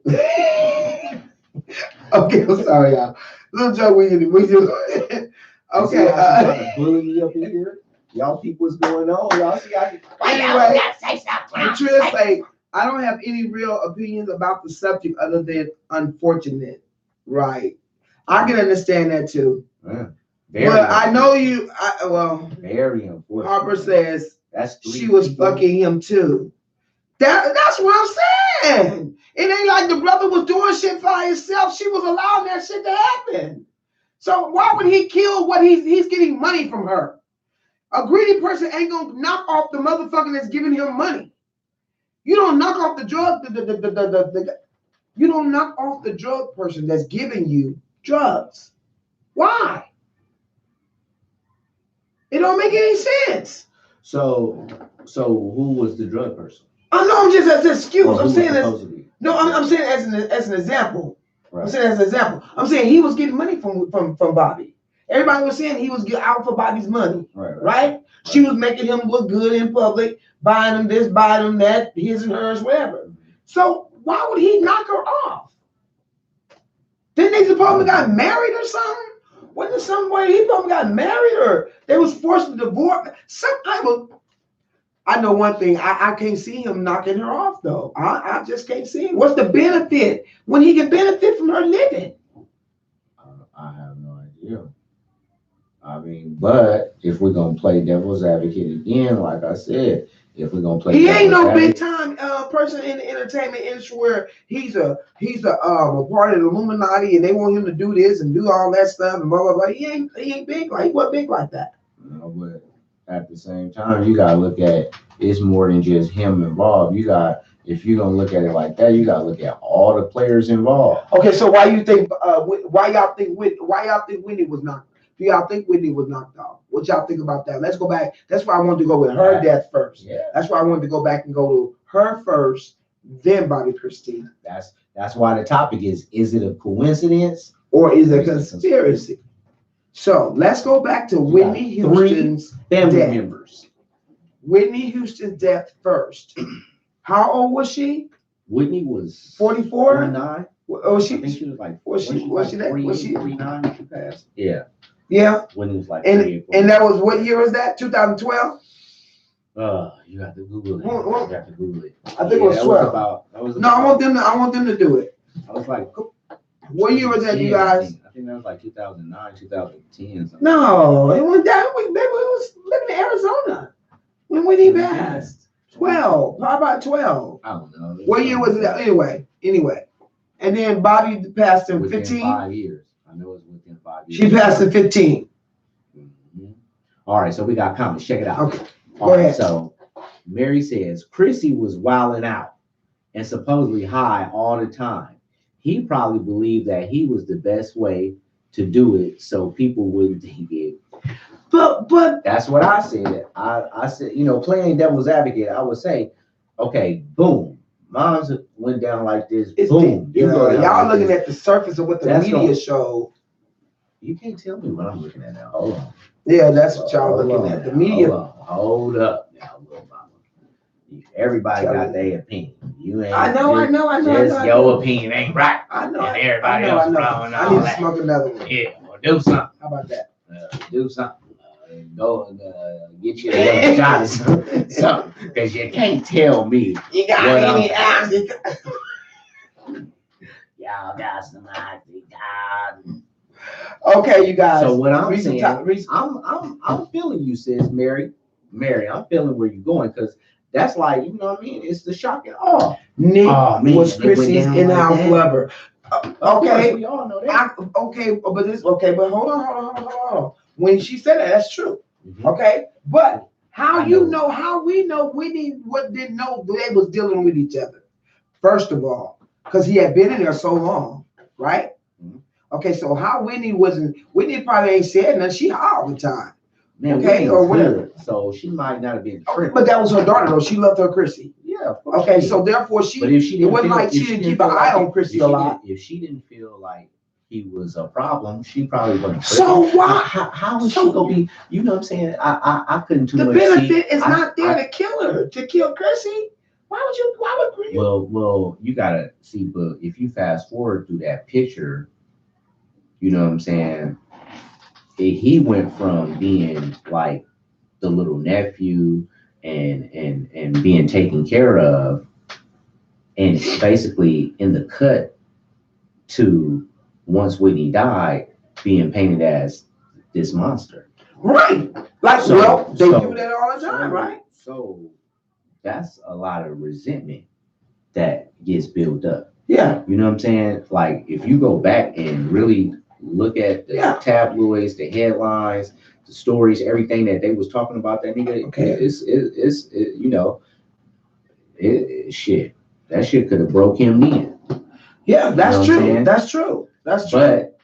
Okay, I'm sorry, y'all. Little joke we do. Okay. Trying to bully me up in here. Y'all peep what's going on. Y'all see anyway, Patria say, I don't have any real opinions about the subject other than unfortunate. Right. I can understand that too. Well, I know you. Very unfortunate. Harper says that's she was fucking him too. That's what I'm saying. It ain't like the brother was doing shit by himself. She was allowing that shit to happen. So why would he kill what he's getting money from her? A greedy person ain't gonna knock off the motherfucker that's giving him money. You don't knock off the drug. You don't knock off the drug person that's giving you drugs. Why? It don't make any sense. So who was the drug person? Oh no, I'm just as an excuse. Well, I'm saying I'm saying as an example. Right. I'm saying as an example. I'm saying he was getting money from Bobby. Everybody was saying he was out for Bobby's money. Right? She was making him look good in public, buying him this, buying him that, his and hers, whatever. So why would he knock her off? Didn't they supposedly got married or something? Wasn't there some way he probably got married or they was forced to divorce? I know one thing. I can't see him knocking her off though. I just can't see him. What's the benefit when he can benefit from her living? I have no idea. I mean, but if we're gonna play devil's advocate again, like I said, if we're gonna play, he ain't no big time person in the entertainment industry where he's a part of the Illuminati and they want him to do this and do all that stuff and blah blah blah. He ain't big like he wasn't big like that. No, but at the same time, you gotta look at it's more than just him involved. If you're gonna look at it like that, you gotta look at all the players involved. Okay, so why y'all think Whitney was knocked? Do y'all think Whitney was knocked off? What y'all think about that? Let's go back. That's why I wanted to go with her death first. Yeah. That's why I wanted to go back and go to her first, then Bobby Christina. That's why the topic is it a coincidence or is it a conspiracy? So let's go back to Whitney Houston's family death. members. Whitney Houston's death first. How old was she? Whitney was 44? 49. Oh, I think she was like, was she 49 when she passed? Yeah. Yeah. Whitney was like, and that was, what year was that? 2012? You have to Google it. I think it was 12. I want them to do it. I was like, what year was that, you guys? I think that was like 2009, 2010. Something. No, it was that. Baby, it was living in Arizona when Whitney passed. 12. How about 12? I don't know. What year was that? Anyway. And then Bobby passed in within 15. 5 years. I know it's within 5 years. She passed in 15. Mm-hmm. All right, so we got comments. Check it out. Okay. Go ahead. So Mary says Chrissy was wilding out and supposedly high all the time. He probably believed that he was the best way to do it so people wouldn't think it. But that's what I said. I said, playing devil's advocate, I would say, okay, boom. Mom's went down like this. Boom. Y'all looking at the surface of what the media showed. You can't tell me what I'm looking at now. Hold on. Yeah, that's what y'all looking at. The media. Hold up now, little mama. Everybody got their opinion. You ain't. I know. Just your opinion ain't right. I know. And everybody else wrong and I all need to that. smoke another one. Yeah, or do something. How about that? Do something. Go get you a shot or something. Because you can't tell me. You got any answers? Y'all got some ideas. Okay, you guys. So what I'm saying, I'm feeling you, sis, Mary. I'm feeling where you're going, because that's like, you know what I mean? It's the shock and awe. Nick man, was Chrissy's in-house lover. Okay, we all know that. But hold on. When she said that, that's true. Mhm. Okay, but how I you know. know? How we know? We didn't know they was dealing with each other. First of all, because he had been in there so long, right? Mhm. Okay, so how Whitney probably ain't said nothing. She high all the time. Man, Okay, or whatever. So she might not have been. But that was her daughter though. She loved her Chrissy. Yeah, of course. Okay, so therefore But if she it didn't wasn't feel, like she didn't keep an eye on Chrissy a lot. If she didn't feel like he was a problem, she probably wouldn't. So why? How is she gonna be? You know what I'm saying? I couldn't too The much. benefit is not there to kill her, to kill Chrissy. Why would you? Well, you gotta see, but if you fast forward through that picture, you know what I'm saying? He went from being like the little nephew and being taken care of, and basically in the cut, to once Whitney died, being painted as this monster. Right. Like, So- well, they so- do that all the time, right? So that's a lot of resentment that gets built up. Yeah. You know what I'm saying? Like, if you go back and really look at the Yeah. tabloids, the headlines, the stories, everything that they was talking about that nigga, Okay. you know, shit. That shit could have broke him in. Yeah, that's You know what I'm true. saying? That's true. That's true. But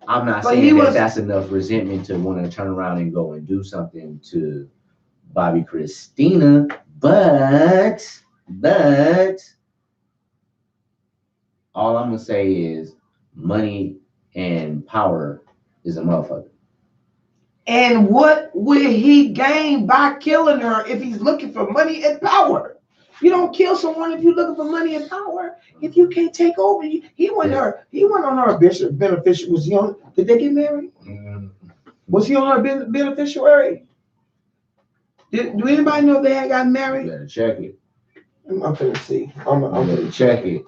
I'm not But saying he that was- that's enough resentment to want to turn around and go and do something to Bobby Christina. But all I'm gonna say is money and power is a motherfucker. And what will he gain by killing her if he's looking for money and power? You don't kill someone if you're looking for money and power. If you can't take over, he went on her beneficiary. Was he on? Did they get married? Was he on her beneficiary? Do anybody know if they had got You married? better check it. I'm gonna see. I'm You gonna better check it.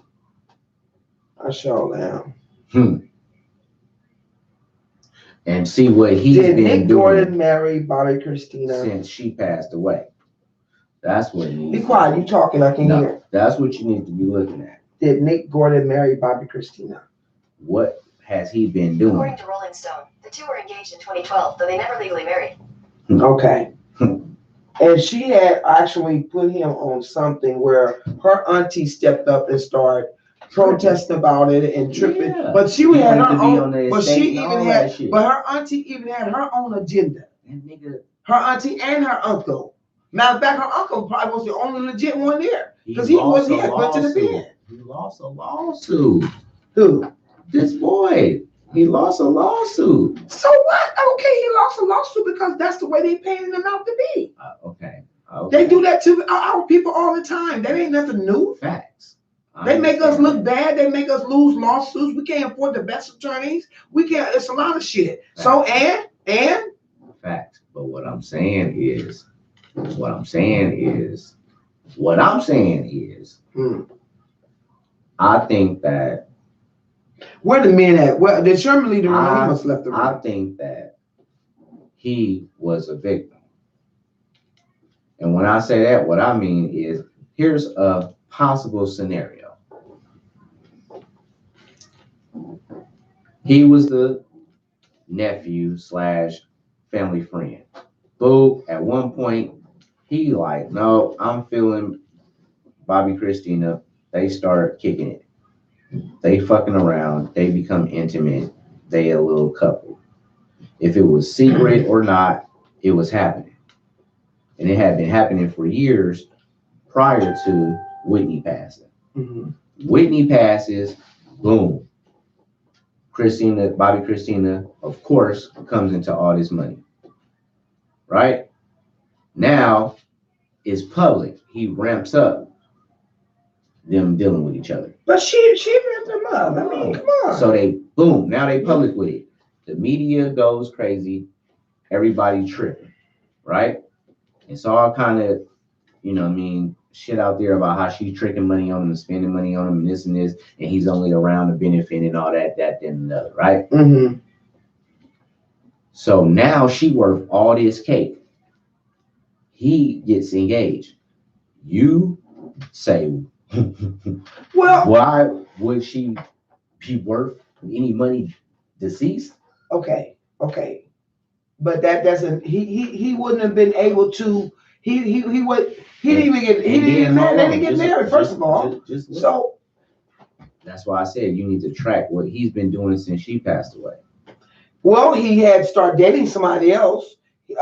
I sure am. And see what he's Did been Nick doing Gordon marry Bobby Christina? since she passed away. That's what Be quiet. You talking? I can hear. No, that's what you need to be looking at. Did Nick Gordon marry Bobby Christina? What has he been doing? According to Rolling Stone, the two were engaged in 2012, though they never legally married. Okay. And she had actually put him on something where her auntie stepped up and started protesting about it and tripping. Yeah. But she He had wanted her to be on own. the But estate she and even all had. that shit. But her auntie even had her own agenda. That nigga, Her auntie and her uncle. Matter of fact, her uncle probably was the only legit one there because he lost was he a had went to the lawsuit. bed. He lost a lawsuit. Who? This boy, he lost a lawsuit. So what? Okay, he lost a lawsuit because that's the way they painted him out to be. Okay. They do that to our people all the time. That ain't nothing new. Facts. I They make us understand look that. bad. They make us lose lawsuits. We can't afford the best attorneys. We can't. It's a lot of shit. So and Facts. But what I'm saying is, I think that where the men at? Well, the Sherman leader, he must left the I room. think that he was a victim. And when I say that, what I mean is, here's a possible scenario. He was the nephew / family friend. Boo, at one point, he like, no, I'm feeling Bobby Christina. They start kicking it. They fucking around. They become intimate. They a little couple. If it was secret or not, it was happening. And it had been happening for years prior to Whitney passing. Mhm. Whitney passes, boom. Bobby Christina, of course, comes into all this money. right? Now it's public. He ramps up them dealing with each other. But she ripped him up. I mean, come on. So they boom, now they public with it. The media goes crazy, everybody tripping, right? It's all kind of, you know what I mean, shit out there about how she's tricking money on him and spending money on him and this, and he's only around to benefit and all that, and the other, right? Mm-hmm. So now she worth all this cake. He gets engaged. You say, Well, why would she be worth any money deceased? okay, but that doesn't. He wouldn't have been able to. He didn't even get. He didn't get married. They didn't get married. First of all, so that's why I said you need to track what he's been doing since she passed away. well, he had started dating somebody else. He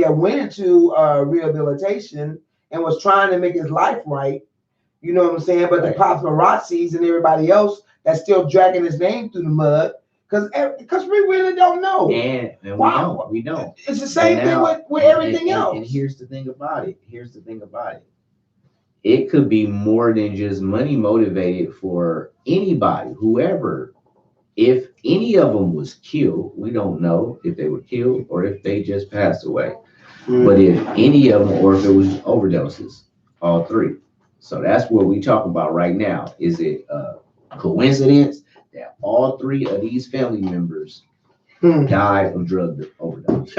had went into rehabilitation and was trying to make his life right. You know what I'm saying? But Right. the paparazzis and everybody else that's still dragging his name through the mud because we really don't know. And Wow. we don't. It's the same And now- thing with everything else. And here's the thing about it. It could be more than just money motivated for anybody, whoever. If any of them was killed, we don't know if they were killed or if they just passed away. But if any of them, or if it was overdoses, all three. So that's what we talk about right now. Is it a coincidence that all three of these family members died of drug overdose?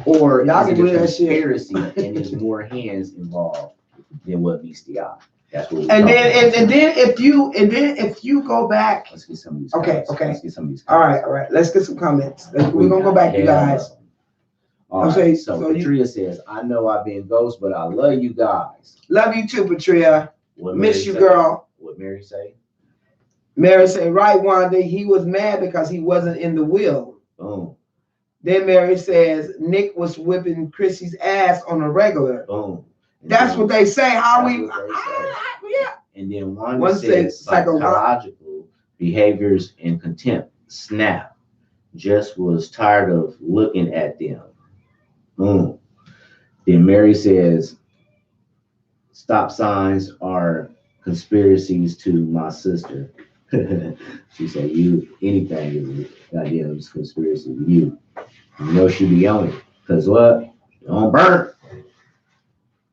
Or Y'all is can it do a that shit. conspiracy and there's more hands involved than what meets the eye? That's what we And then if you go back. let's get some of these. Okay, comments. okay. Let's get some of these. All right. Let's get some comments. We're gonna go back, you guys. All I'm right, saying, so so you- Patria says, I know I've been ghost, but I love you guys. Love you too, Patria. What Miss Mary you, say? girl. What Mary say? Mary said, right, Wanda, he was mad because he wasn't in the will. Boom, Then Mary says, Nick was whipping Chrissy's ass on a regular. boom. And That's then- what they say. How That's we, what they say. yeah. And then one One says says psycholo- psychological behaviors and contempt. Snap. Just was tired of looking at them. Boom. Then Mary says, stop signs are conspiracies to my sister. She said, anything is a goddamn conspiracy to you. You know she be on it. Because what? On burn.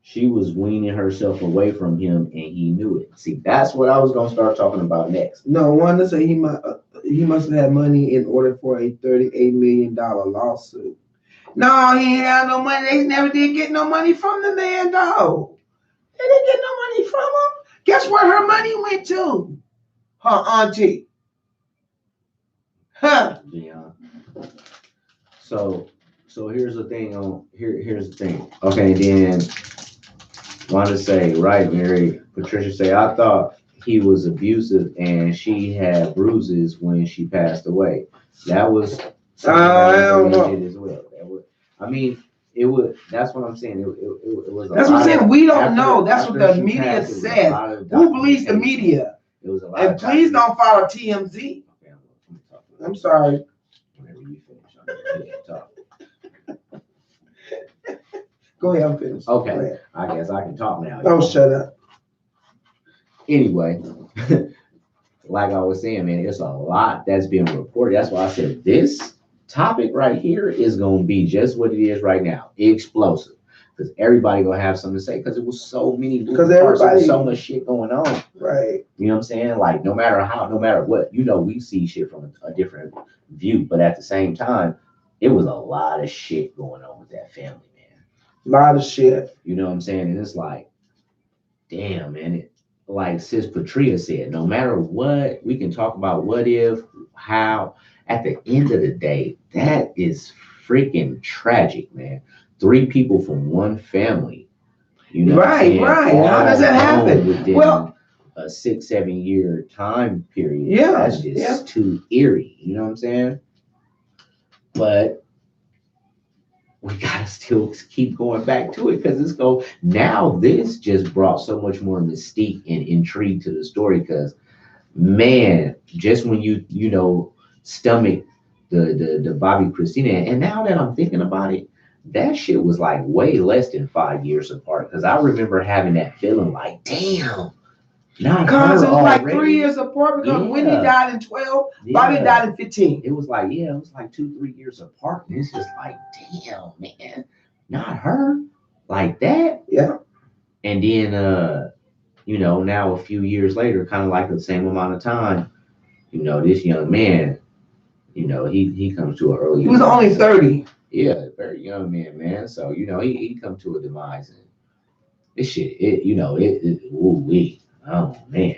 She was weaning herself away from him and he knew it. See, that's what I was going to start talking about next. No, Wanda said he must have had money in order for a $38 million lawsuit. No, he ain't had no money. They never did get no money from the man, though. They didn't get no money from him. Guess where her money went to? Her auntie. Huh. Yeah. So here's the thing here's the thing. Okay, then Wanda say, right, Mary. Patricia say, I thought he was abusive and she had bruises when she passed away. That was I don't know. as well. I mean, it would. That's what I'm saying. It was. That's what I'm saying. We don't after- know. That's what after the she media passed, it was a says. lot of Who believes the documentation. media? It was a lot. And of please don't follow documentation. TMZ. Okay, I'm talking. I'm sorry. Whenever you finish, I'm gonna let you talk. Go ahead, I'm finished. Okay. Go ahead. I guess I can talk now. Oh, shut up. Anyway, like I was saying, man, it's a lot that's being reported. That's why I said this topic right here is gonna be just what it is right now, explosive. Because everybody gonna have something to say. Because it was so many moving Because parts, there was everybody- so much shit going on. Right. You know what I'm saying? Like no matter what, we see shit from a different view. But at the same time, it was a lot of shit going on with that family, man. A lot of shit. You know what I'm saying? And it's like, damn, man. Like Sis Patria said, no matter what, we can talk about what if, how. At the end of the day, that is freaking tragic, man. 3 people from one family. You know what I'm Right, saying? right. How does that All happen? within Well- a 6-7 year time period. Yeah, That's just yeah. too eerie. You know what I'm saying? But we gotta still keep going back to it because this just brought so much more mystique and intrigue to the story. Because man, just when you stomach the Bobby Christina, and now that I'm thinking about it, that shit was like way less than 5 years apart. Because I remember having that feeling like, damn, not Because her it was like already. 3 years apart because Yeah. Whitney died in 12, Bobby Yeah. died in 15. It was like, yeah, it was like 2-3 years apart. And it's just like, damn, man, not her like that. Yeah. And then, you know, now a few years later, kind of like the same amount of time, you know, this young man, you know, he comes to an early. He was only 30. Yeah, very young man. So, you know, he come to a demise. And this shit, oh man.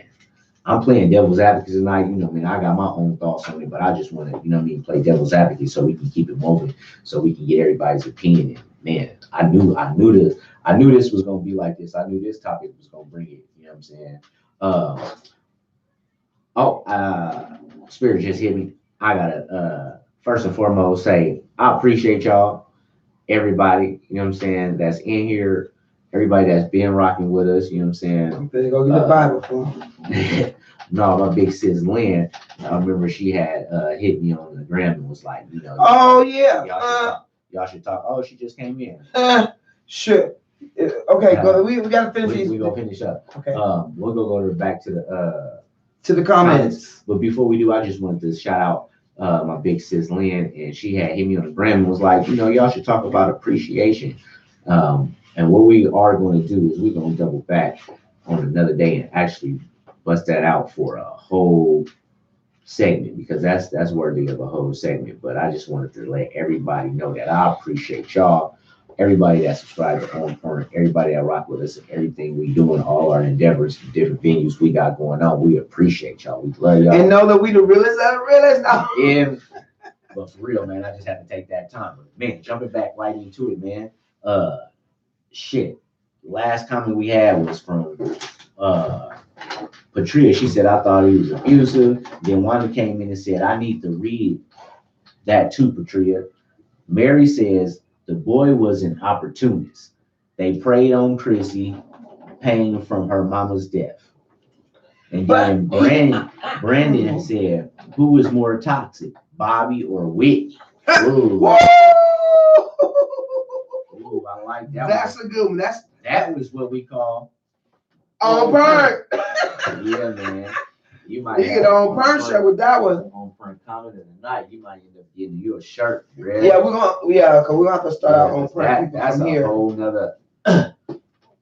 I'm playing devil's advocate tonight. You know, man, I got my own thoughts on it, but I just want to, you know what I mean, play devil's advocate so we can keep it moving, so we can get everybody's opinion. And man, I knew this was gonna be like this. I knew this topic was gonna bring it. You know what I'm saying? Spirit just hit me. I gotta first and foremost say I appreciate y'all, everybody. You know what I'm saying? That's in here. Everybody that's been rocking with us, you know what I'm saying? I'm finna go get the Bible for him. No, my big sis Lynn, I remember she had hit me on the gram and was like, you know, Oh, yeah. y'all should talk. Oh, she just came in. Sure. Okay, go. We gotta finish these. We gonna finish up. Okay. We'll go back to the the comments. But before we do, I just wanted to shout out my big sis Lynn, and she had hit me on the gram and was like, you know, y'all should talk about appreciation. And what we are going to do is we're going to double back on another day and actually bust that out for a whole segment, because that's worthy of a whole segment. But I just wanted to let everybody know that I appreciate y'all, everybody that subscribed to On Point, everybody that rock with us and everything we doing, all our endeavors, the different venues we got going on. We appreciate y'all. We love y'all. And know that we the realest of the realest now. Yeah. But for real, man, I just had to take that time. But man, jumping back right into it, man. Shit. Last comment we had was from Patria. She said, I thought he was abusive. Then Wanda came in and said, I need to read that too, Patria. Mary says, the boy was an opportunist. They preyed on Chrissy, paying from her mama's death. And then Brandon said, who is more toxic, Bobby or Whitney? Ooh. Ooh, I like that. That's one. a good one. That was what we call on point. Yeah, man. You might get on point shirt with that one. On point comment of the night. You might end up getting you a shirt. Really? Yeah, because we're gonna have to start out on point. That's a here. whole nother.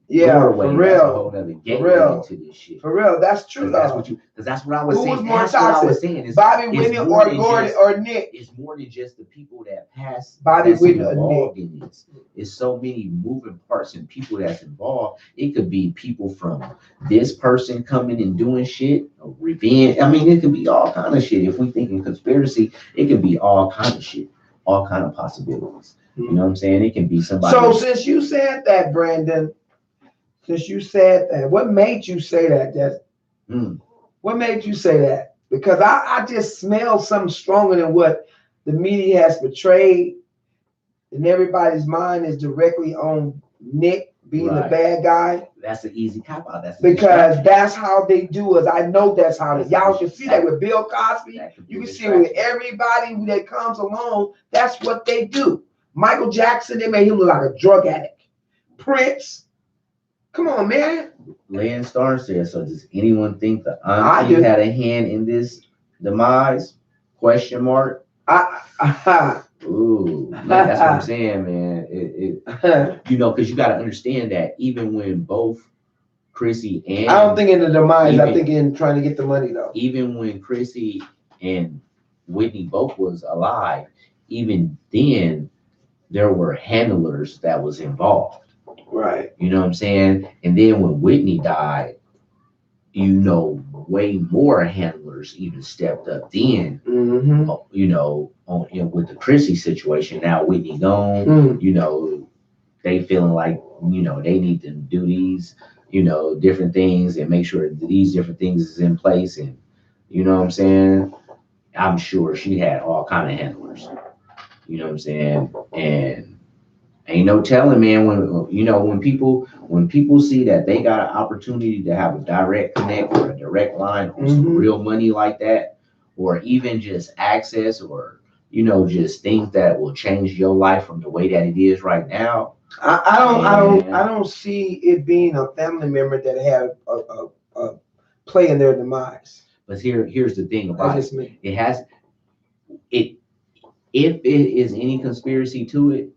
Yeah, doorway. For real. That's a whole nother gateway to this shit. For real, that's true. Because that's what I was saying. Who was more toxic? Is Bobby Whitney or Gordon or Nick? It's more than just the people that pass. Bobby Whitney or Nick. In this. It's so many moving parts and people that's involved. It could be people from this person coming and doing shit, or revenge. I mean, it could be all kind of shit. If we think in conspiracy, it can be all kind of shit, all kind of possibilities. You know what I'm saying? It can be somebody. So since you said that, Brandon. Since you said that, what made you say that, Jess? What made you say that? Because I just smelled something stronger than what the media has portrayed, and everybody's mind is directly on Nick being the bad guy. That's an easy cop out. Because that's how they do it. I know that's how y'all can see that with Bill Cosby. You can see it with everybody that comes along. That's what they do. Michael Jackson, they made him look like a drug addict. Prince. Come on, man. Lynn Starr says, so does anyone think the auntie had a hand in this demise? Question mark. Ooh, man, that's what I'm saying, man. You know, because you got to understand that even when both Chrissy and I don't think in the demise, I think in trying to get the money though. Even when Chrissy and Whitney both was alive, even then there were handlers that was involved. Right. You know what I'm saying? And then when Whitney died, you know, way more handlers even stepped up then. You know, with the Chrissy situation. Now Whitney gone, you know, they feeling like, you know, they need to do these, you know, different things and make sure that these different things is in place. And you know what I'm saying? I'm sure she had all kind of handlers. You know what I'm saying? And ain't no telling, man, when people see that they got an opportunity to have a direct connect or a direct line on some real money like that, or even just access or, just things that will change your life from the way that it is right now. I don't see it being a family member that had a play in their demise. But here's the thing about That's just me. it. If it is any conspiracy to it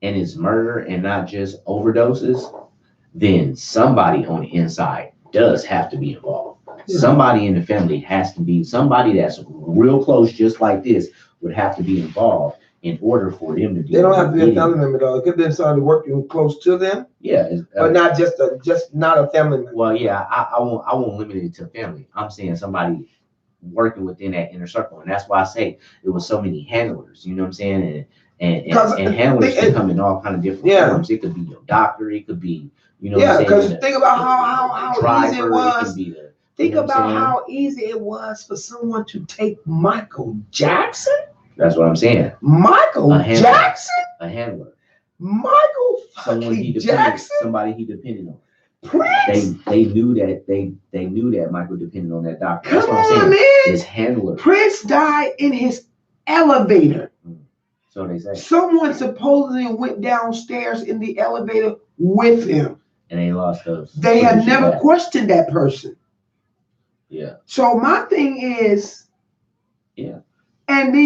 and it's murder and not just overdoses, then somebody on the inside does have to be involved. Yeah. Somebody in the family has to be, somebody that's real close, just like this, would have to be involved in order for them to do. They don't have to be a family member though. It could be somebody working close to them. Yeah, but not just not a family member. Well, yeah, I won't limit it to family. I'm saying somebody working within that inner circle, and that's why I say there was so many handlers. You know what I'm saying? And handlers can come in all kind of different forms. It could be your doctor. It could be because think about how easy it was. Think about how easy it was for someone to take Michael Jackson. That's what I'm saying. Michael Jackson, a handler. Michael fucking Jackson, somebody he depended on. Prince. They knew that Michael depended on that doctor. That's what I'm saying. Man. His handler. Prince died in his elevator. So they say. Someone supposedly went downstairs in the elevator with him. And they lost those. They have never questioned that person. Yeah. So my thing is. Yeah. And then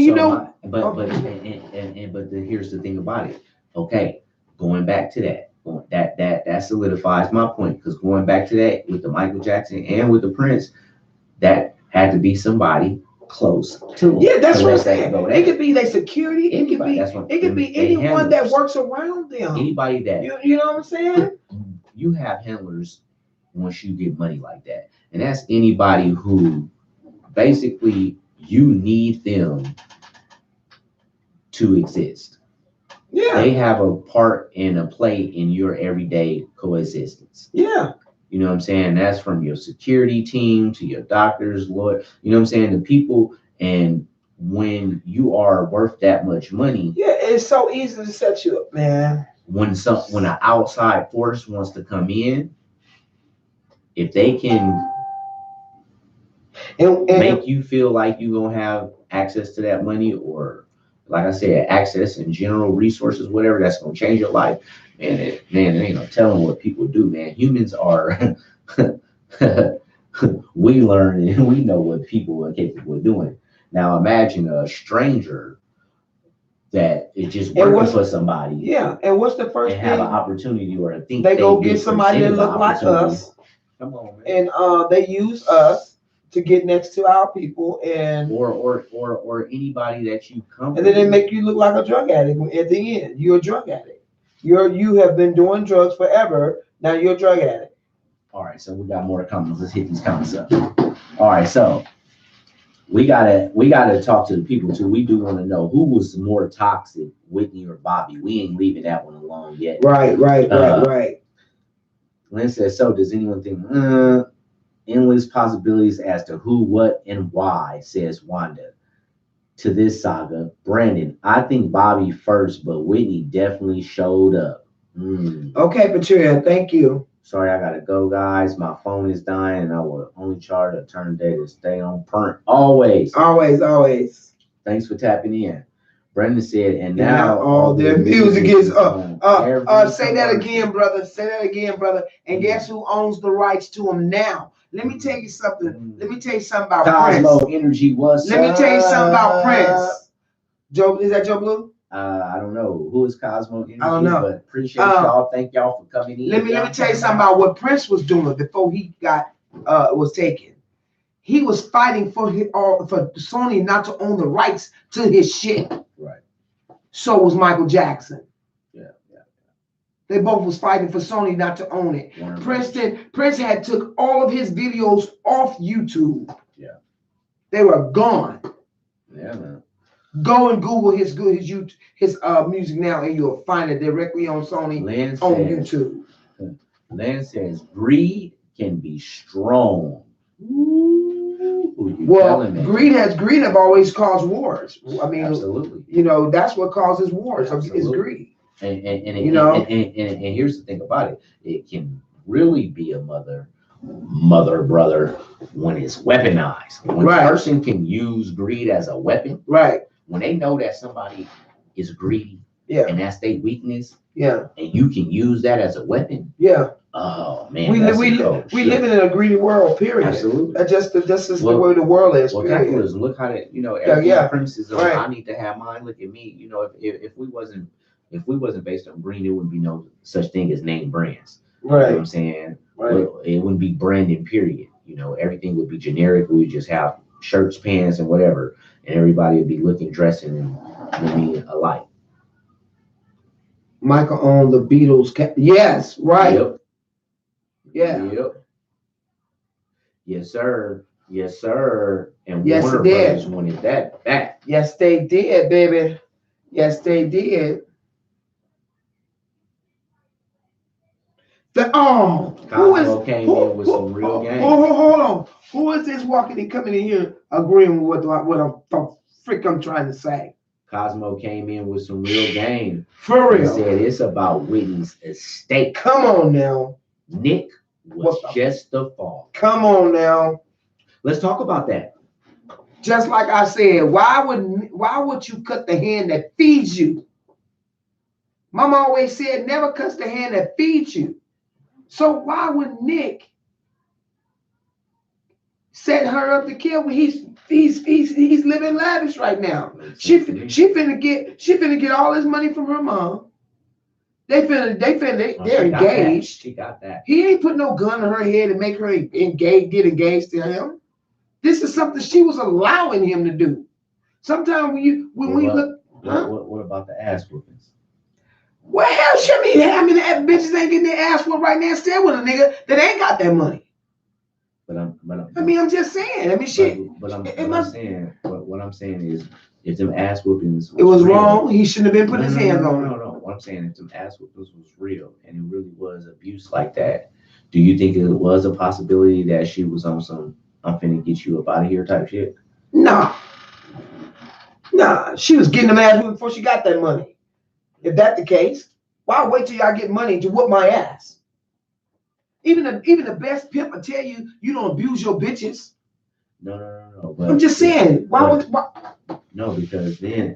here's the thing about it. Okay, going back to that solidifies my point, because going back to that with the Michael Jackson and with the Prince, that had to be somebody close to him. Yeah, that's what I'm saying. It could be their security. It could be anyone that works around them. Anybody that you know what I'm saying. You have handlers once you get money like that, and that's anybody who basically you need them to exist. Yeah. They have a part and a play in your everyday coexistence. Yeah. You know what I'm saying? That's from your security team to your doctors, lawyer, you know what I'm saying? The people, and when you are worth that much money. Yeah, it's so easy to set you up, man. When an outside force wants to come in, if they can make you feel like you're gonna have access to that money, or like I said, access and general resources, whatever, that's gonna change your life, man, there ain't no telling what people do, man. Humans are we learn and we know what people are capable of doing. Now imagine a stranger that is just working for somebody. Yeah, and what's the first thing? Have an opportunity or a think they go get somebody that look like us. Come on, man. And they use us to get next to our people, and or anybody that you come. And then they make you look like a drug addict at the end. You're a drug addict. You have been doing drugs forever. Now you're a drug addict. All right, so we got more comments. Let's hit these comments up. All right, so we gotta talk to the people too. We do want to know who was more toxic, Whitney or Bobby. We ain't leaving that one alone yet. Right. Lynn says, so does anyone think endless possibilities as to who, what, and why, says Wanda. To this saga, Brandon, I think Bobby first, but Whitney definitely showed up. Okay, Patricia, thank you. Sorry, I gotta go, guys. My phone is dying, and I will only charge a turn day to stay on print. Always. Thanks for tapping in. Brendan said, and now all their music is up. Say that again, brother. Say that again, brother. And guess who owns the rights to them now? Let me tell you something. Let me tell you something about Cosmo Prince. Energy. Let me tell you something about Prince. Joe, is that Joe Blue? I don't know who is Cosmo Energy. I don't know. But appreciate y'all. Thank y'all for coming in. Let me tell you something about what Prince was doing before he was taken. He was fighting for Sony not to own the rights to his shit. Right. So was Michael Jackson. Yeah. They both was fighting for Sony not to own it. Prince had took all of his videos off YouTube. Yeah. They were gone. Yeah, man. Go and Google his music now, and you'll find it directly on Sony on YouTube. Lynn says greed can be strong. Well, greed have always caused wars. I mean, absolutely. That's what causes wars. Is greed. And here's the thing about it: it can really be a mother brother when it's weaponized. When a person can use greed as a weapon, right? when they know that somebody is greedy Yeah, and that's their weakness, yeah, and you can use that as a weapon. yeah. Oh man, We that's we some cold we shit. living in a greedy world. Period. Absolutely. That's just Well, the way the world is. Well, Period. capitalism. Look how that Yeah, yeah. premises of Right. I need to have mine. Look at me. If we wasn't based on green, there wouldn't be no such thing as name brands. You know what I'm Right. saying? Right. Well, it wouldn't be branded. Period. Everything would be generic. We would just have shirts, pants, and whatever, and everybody would be looking, dressing, and looking alike. Michael owned the Beatles. Yes. Right. Yep. Yeah. Yep. Yes, sir. Yes, sir. And Yes, Warner it did. Brothers wanted that back. Yes, they did, baby. Yes, they did. Who is Cosmo came in with some real game. Hold on. Who is this walking and coming in here agreeing with what I'm trying to say? Cosmo came in with some real game. For He real. said it's about Whitney's estate. Come on now. Nick was just the fall. Come on now. Let's talk about that. Just like I said, why would you cut the hand that feeds you? Mama always said, never cut the hand that feeds you. So why would Nick set her up to kill when he's living lavish right now? She finna get all his money from her mom. They're engaged. She got that. He ain't put no gun in her head and make her get engaged to him. This is something she was allowing him to do. Sometimes what about the ass whoopings? Well, hell, shit, I mean, bitches ain't getting their ass whooped right now, still with a nigga that ain't got that money. I'm just saying. I mean, shit. What I'm saying is, if them ass whoopings, it was real, wrong. He shouldn't have been putting his hands on her. No. What I'm saying, if them ass whoopings was real and it really was abuse like that, do you think it was a possibility that she was on some "I'm finna get you up out of here" type shit? Nah. She was getting them ass whooped before she got that money. If that's the case, why wait till y'all get money to whoop my ass? Even the best pimp will tell you don't abuse your bitches. No. I'm just saying. Why? No, because then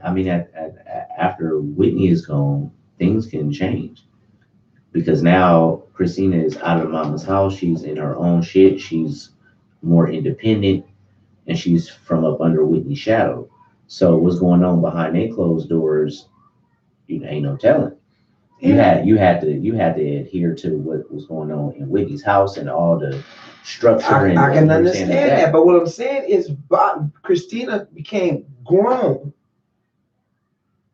after Whitney is gone, things can change. Because now Christina is out of mama's house. She's in her own shit. She's more independent, and she's from up under Whitney's shadow. So what's going on behind their closed doors? Ain't no telling. You had to adhere to what was going on in Whitney's house and all the structure. I can understand that, but what I'm saying is, Christina became grown.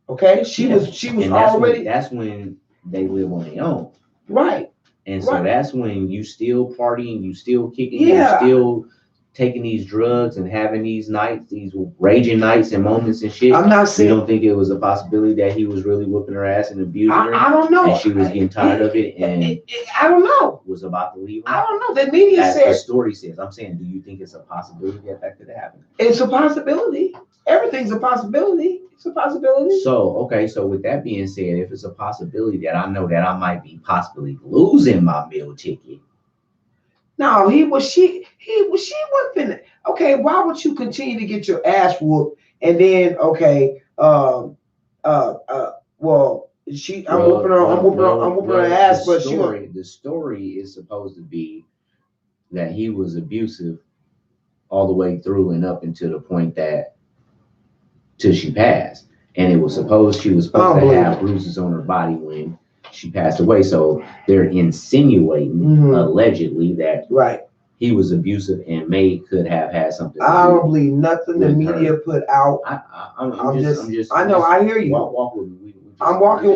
Okay, she was already. That's when they live on their own, right? And so that's when you still partying, you still kicking, yeah. you still taking these drugs and having these nights, these raging nights and moments and shit. I'm not saying. You don't think it was a possibility that he was really whooping her ass and abusing her? I don't know. And she was getting tired of it, and I don't know. Was about to leave. I don't know. The media As said. The story says. I'm saying, do you think it's a possibility that could happen? It's a possibility. Everything's a possibility. It's a possibility. So with that being said, if it's a possibility that I know that I might be possibly losing my meal ticket. No, she wasn't finna. Okay, why would you continue to get your ass whooped and then I'm whooping her ass, but the story is supposed to be that he was abusive all the way through and up until the point that till she passed, and she was supposed to have bruises on her body when she passed away. So they're insinuating allegedly that he was abusive and could have had something. I don't believe nothing the media put out. I hear you. Walk with me. I'm walking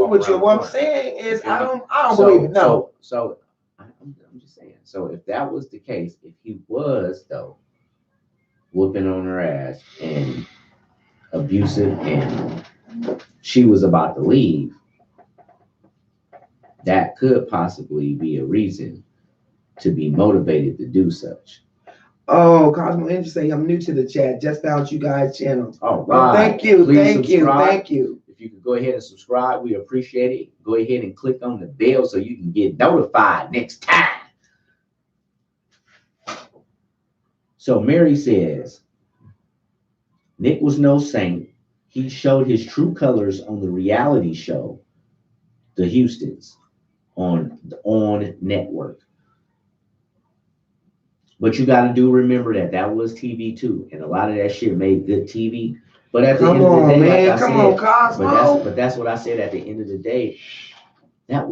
with you. What I'm saying is I don't believe it. No. So I'm just saying. So if that was the case, if he was though whooping on her ass and abusive and she was about to leave, that could possibly be a reason to be motivated to do such. Oh, Cosmo Energy say I'm new to the chat. Just found you guys' channel. All right. Thank you. Thank you. If you could go ahead and subscribe, we appreciate it. Go ahead and click on the bell so you can get notified next time. So Mary says, Nick was no saint he showed his true colors on the reality show, The Houstons, on the ON network. But you got to do remember that was TV too, and a lot of that shit made good TV. But at the end of the day, man, like I come said, on, Cosmo. but that's what I said. At the end of the day, that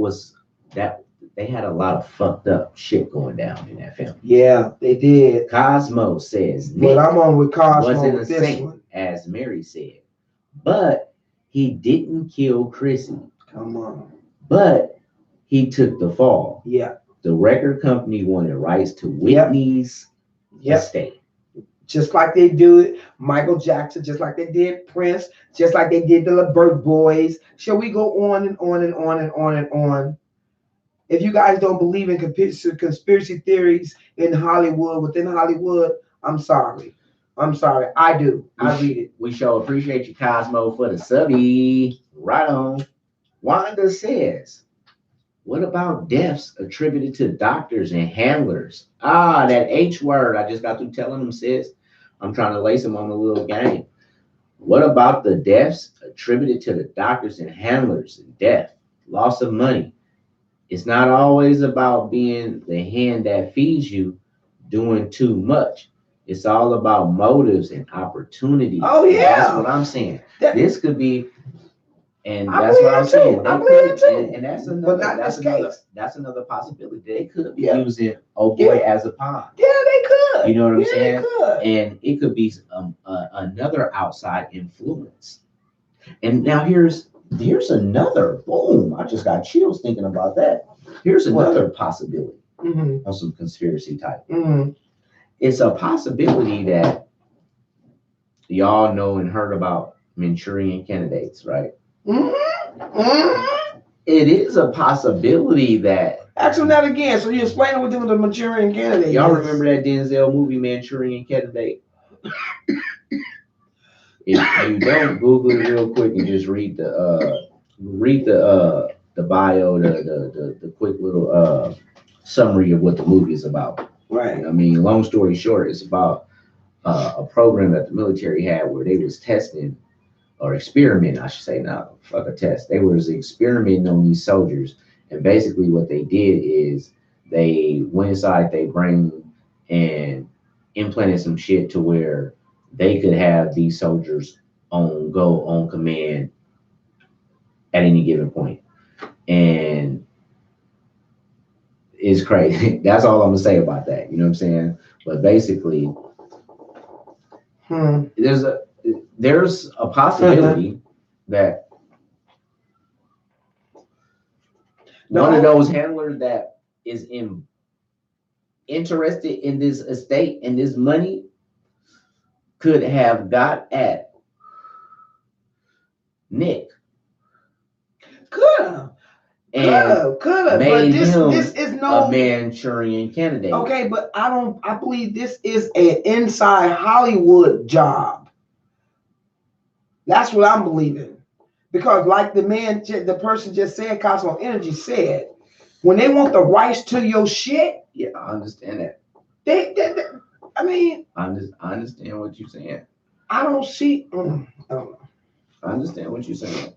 they had a lot of fucked up shit going down in that family. Yeah, they did. Cosmo says But Nick I'm on with Cosmo wasn't a with this saint, one. as Mary said, but he didn't kill Chrissy. Come on. But he took the fall. Yeah. The record company wanted rights to Whitney's estate. Just like they do it, Michael Jackson, just like they did Prince, just like they did the LeBert Boys. Shall we go on and on and on and on and on? If you guys don't believe in conspiracy theories in Hollywood, within Hollywood, I'm sorry. I'm sorry. I do. I read it. We sure appreciate you, Cosmo, for the subby. Right on. Wanda says, what about deaths attributed to doctors and handlers? Ah, that H word. I just got through telling them, sis. I'm trying to lace them on a little game. What about the deaths attributed to the doctors and handlers and death, loss of money? It's not always about being the hand that feeds you, doing too much. It's all about motives and opportunities. Oh, yeah. That's what I'm saying. This could be, and I that's what I'm saying. I believe it too. And that's But another, not that's this another, case. that's another possibility. They could be Yeah. using oh boy as a pawn. Yeah, they could. You know what I'm Yeah, saying? they could. And it could be another outside influence. And now here's another boom. I just got chills thinking about that. Here's another possibility of some conspiracy type. It's a possibility that y'all know and heard about Manchurian candidates, right? It is a possibility that. Ask them that again. So you explain what the Manchurian candidate. Y'all remember that Denzel movie, Manchurian Candidate? If you don't, Google it real quick and just read the bio, the quick little summary of what the movie is about. Right. I mean, long story short, it's about a program that the military had where they was testing or experimenting, I should say, not fuck a test. They was experimenting on these soldiers, and basically what they did is they went inside their brain and implanted some shit to where they could have these soldiers on command at any given point. And it's crazy. That's all I'm gonna say about that. You know what I'm saying? But basically, there's a possibility that one of those handlers that is interested in this estate and this money could have got at Nick. Could have. But this is no a Manchurian candidate. Okay, but I believe this is an inside Hollywood job. That's what I'm believing. Because like the person just said, Cosmo Energy said, when they want the rights to your shit. Yeah, I understand that. I mean, I understand what you're saying. I don't see. I don't know. I understand what you're saying.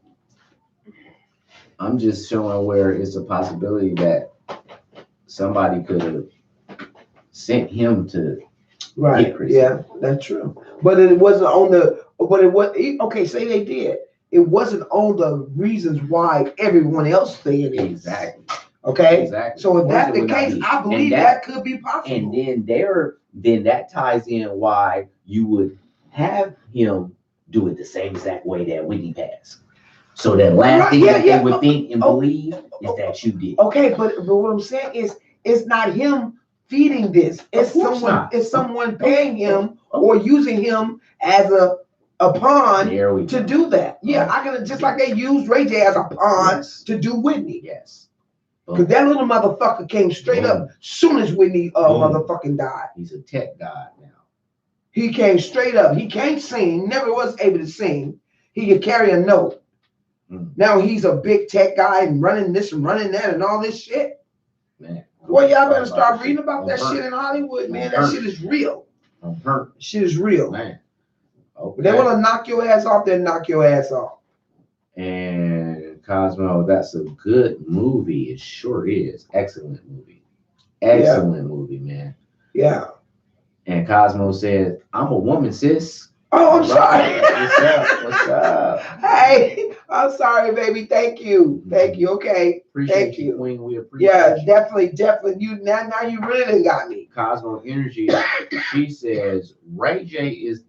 I'm just showing where it's a possibility that somebody could have sent him to right. Yeah, that's true. But it wasn't on the. But it was okay. Say they did. It wasn't on the reasons why everyone else said it. Exactly. Okay. Exactly. So if that's the case, I believe that could be possible. And then that ties in why you would have him do it the same exact way that Whitney passed. So that last thing that they would think and believe is that you did. Okay, but what I'm saying is it's not him feeding this. It's someone paying him or using him as a pawn to do that. Yeah, I can just like they used Ray J as a pawn to do Whitney. Yes. Because that little motherfucker came straight up soon as Whitney motherfucking died. He's a tech god now. He came straight up. He can't sing, never was able to sing. He could carry a note. Now he's a big tech guy and running this and running that and all this shit. Man. Well, y'all better start reading about that shit in Hollywood, man. That shit is real. Shit is real. Man. Okay. If they want to knock your ass off, then knock your ass off. And Cosmo, that's a good movie. It sure is. Excellent movie. Excellent movie, man. Yeah. And Cosmo said, I'm a woman, sis. Oh, I'm sorry. What's up? What's up? Hey, I'm sorry, baby. Thank you. Thank you. Okay. Appreciate Thank you, you. Queen. We appreciate Yeah, you. definitely. You now you really done got me. Cosmo Energy, she says, Ray J is.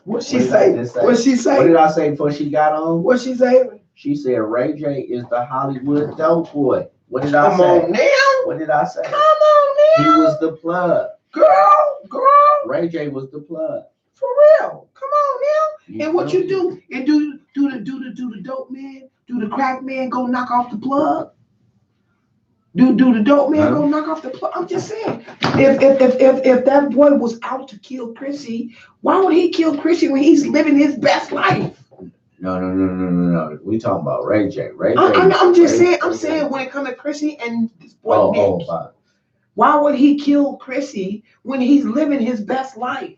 What she What did say? I just say? What she What say? did I say before she got on? What she say? She said Ray J is the Hollywood dope boy. What did I Come say? on now. What did I say? Come on He now. was the plug. Girl. Ray J was the plug. For real. Come on now. And what feel you me? do? And do the dope man? Do the crack man go knock off the plug? Do the dope man Huh? go knock off the plug? I'm just saying. If that boy was out to kill Chrissy, why would he kill Chrissy when he's living his best life? No. We talking about Ray J. I'm just saying. I'm Ray J. saying when it comes to Chrissy and this boy Oh, Nick, why would he kill Chrissy when he's living his best life?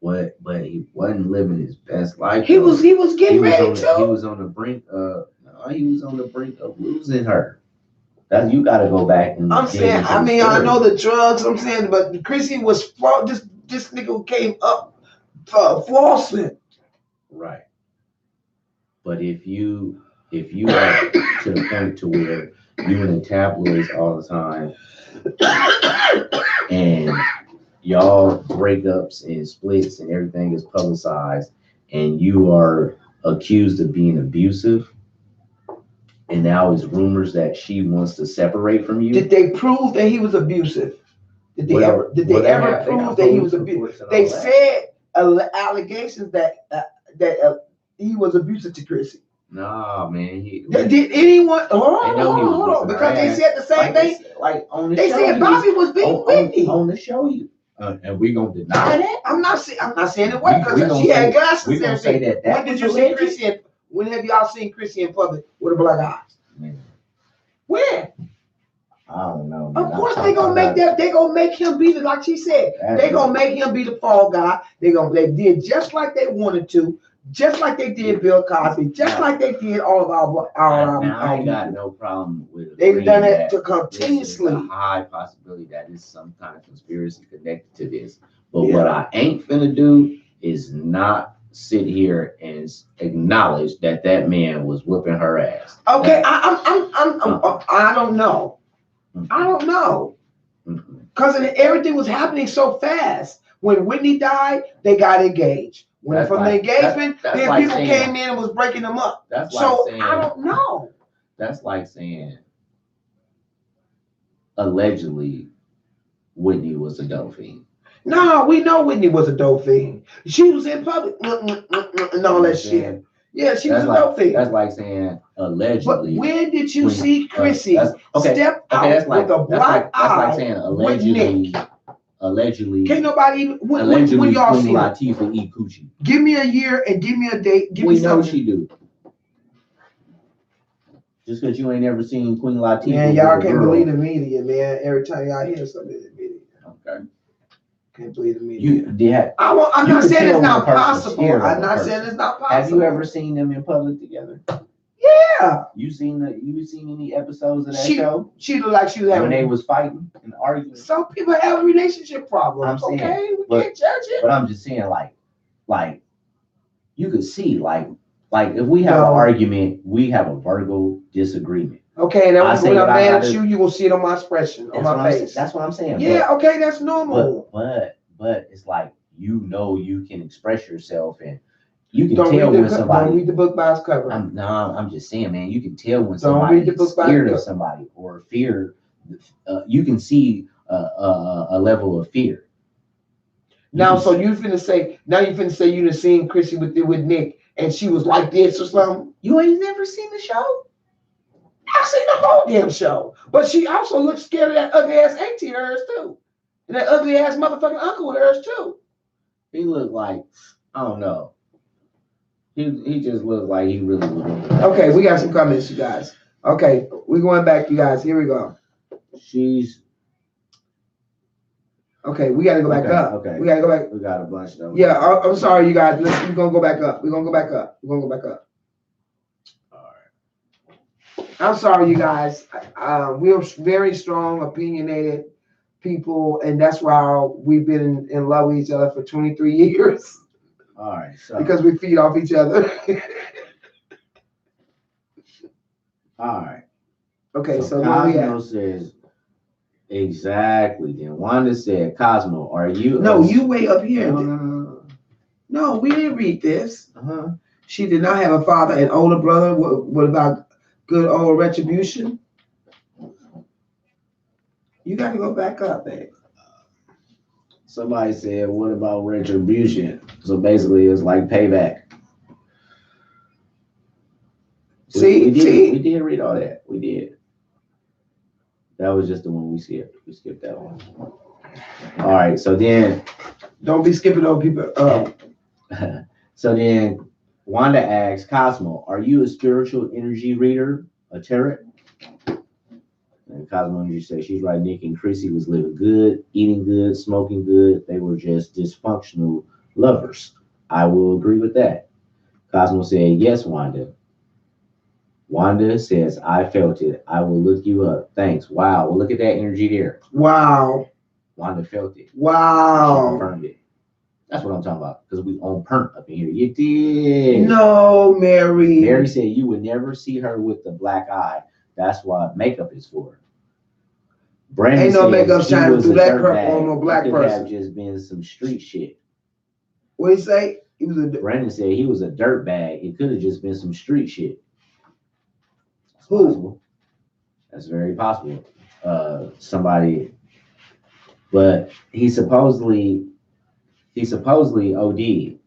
what? But he wasn't living his best life. He was getting ready He to. was on the brink of. He was on the brink of losing her. That you got to go back and. I'm saying. I mean, I know the drugs. I'm saying, but Chrissy was this nigga came up flossing. Right. But if you are to the point to where you in the tabloids all the time and y'all breakups and splits and everything is publicized and you are accused of being abusive and now it's rumors that she wants to separate from you. Did they prove that he was abusive? Did they ever prove that he was abusive? They said allegations that he was abusive to Chrissy. Nah, man. Did anyone? Hold on, because they said the same thing. Like on the They show, said Bobby was beating Whitney. on the show. And we gonna deny that. I'm not saying it was because she had glasses. We gonna say that. When did you see Chrissy? When have y'all seen Chrissy in public with a black eye? Man, When? I don't know. Man. Of course they gonna make that. They gonna make him be the, like she said. They gonna make him be the fall guy. They did just like they wanted to, just like they did Bill Cosby, just like they did all of our I ain't got no problem with it. They've done it to There's continuously. a high possibility that there's some kind of conspiracy connected to this. But what I ain't finna do is not sit here and acknowledge that man was whooping her ass. Okay, I don't know. I don't know. Because everything was happening so fast. When Whitney died, they got engaged. From the engagement, then like people came in and was breaking them up. That's so like saying, I don't know. That's like saying allegedly Whitney was a dope fiend. No, we know Whitney was a dope fiend. She was in public and all that shit. Yeah, she was a dope fiend. That's like saying allegedly. But when did you see Chrissy step out with a black eye? That's like saying allegedly. Allegedly. Can't nobody even. When y'all Queen see Latifah eat coochie. Give me a year and give me a date. We know she do. Just because you ain't never seen Queen Latifah. Man, y'all can't believe the media, man. Every time y'all hear something in the media. Okay. Can't believe the media. I'm not saying it's not possible. I'm not saying it's not possible. Have you ever seen them in public together? Yeah. You seen any episodes of that show? She looked like she was having. When they was fighting and arguing. Some people have relationship problems. I'm saying, okay, we can't judge it. But I'm just saying, like you could see, like if we have an argument, we have a verbal disagreement. Okay, and when I'm mad at you, you will see it on my expression, on my face. That's what I'm saying. Yeah, okay, that's normal. But it's like you can express yourself and you can tell when somebody. Don't read the book by its cover. I'm just saying, man. You can tell when somebody is scared of somebody or fear. You can see a level of fear. Now, so you finna say you done seen Chrissy with Nick and she was like this or something? You ain't never seen the show? I've seen the whole damn show. But she also looked scared of that ugly ass auntie of hers too. And that ugly ass motherfucking uncle of hers too. He looked like, I don't know. He just looked like he really was. Okay, we got some comments, you guys. Okay, we're going back, you guys. Here we go. Okay, we gotta go back Okay, up. okay. We gotta go back. We got a bunch of them. Yeah, I'm sorry, you guys. We're gonna go back up. We're gonna go back up. We're gonna go back up. All I'm sorry, you guys. We're very strong, opinionated people, and that's why we've been in love with each other for 23 years right. So because we feed off each other. all right. Okay, so where we Cosmo at? says exactly. Then Wanda said, "Cosmo, are you?" No, you way up here. No. No, we didn't read this. Uh-huh. She did not have a father and older brother. What about good old retribution? You got to go back up, babe. Somebody said, "What about retribution?" So basically, it's like payback. See, we did read all that. We did. That was just the one we skipped. We skipped that one. All right. So then, don't be skipping over people. so then, Wanda asks Cosmo, "Are you a spiritual energy reader, a tarot?" And Cosmo Energy says she's right. Nick and Chrissy was living good, eating good, smoking good. They were just dysfunctional lovers. I will agree with that. Cosmo said, "Yes, Wanda." Wanda says, "I felt it. I will look you up. Thanks." Wow. Well, look at that energy there. Wow. Wanda felt it. She Wow. confirmed it. That's what I'm talking about. Because we on pernt up in here. You did. No, Mary. Mary said you would never see her with the black eye. That's what makeup is for. Brandon Ain't no said makeup he shining was through a that dirtbag. purple on no black It could person. have just been some street shit. What did he say? He was a Brandon said he was a dirtbag. It could have just been some street shit. That's Who? possible. That's very possible. Somebody, but he supposedly OD'd.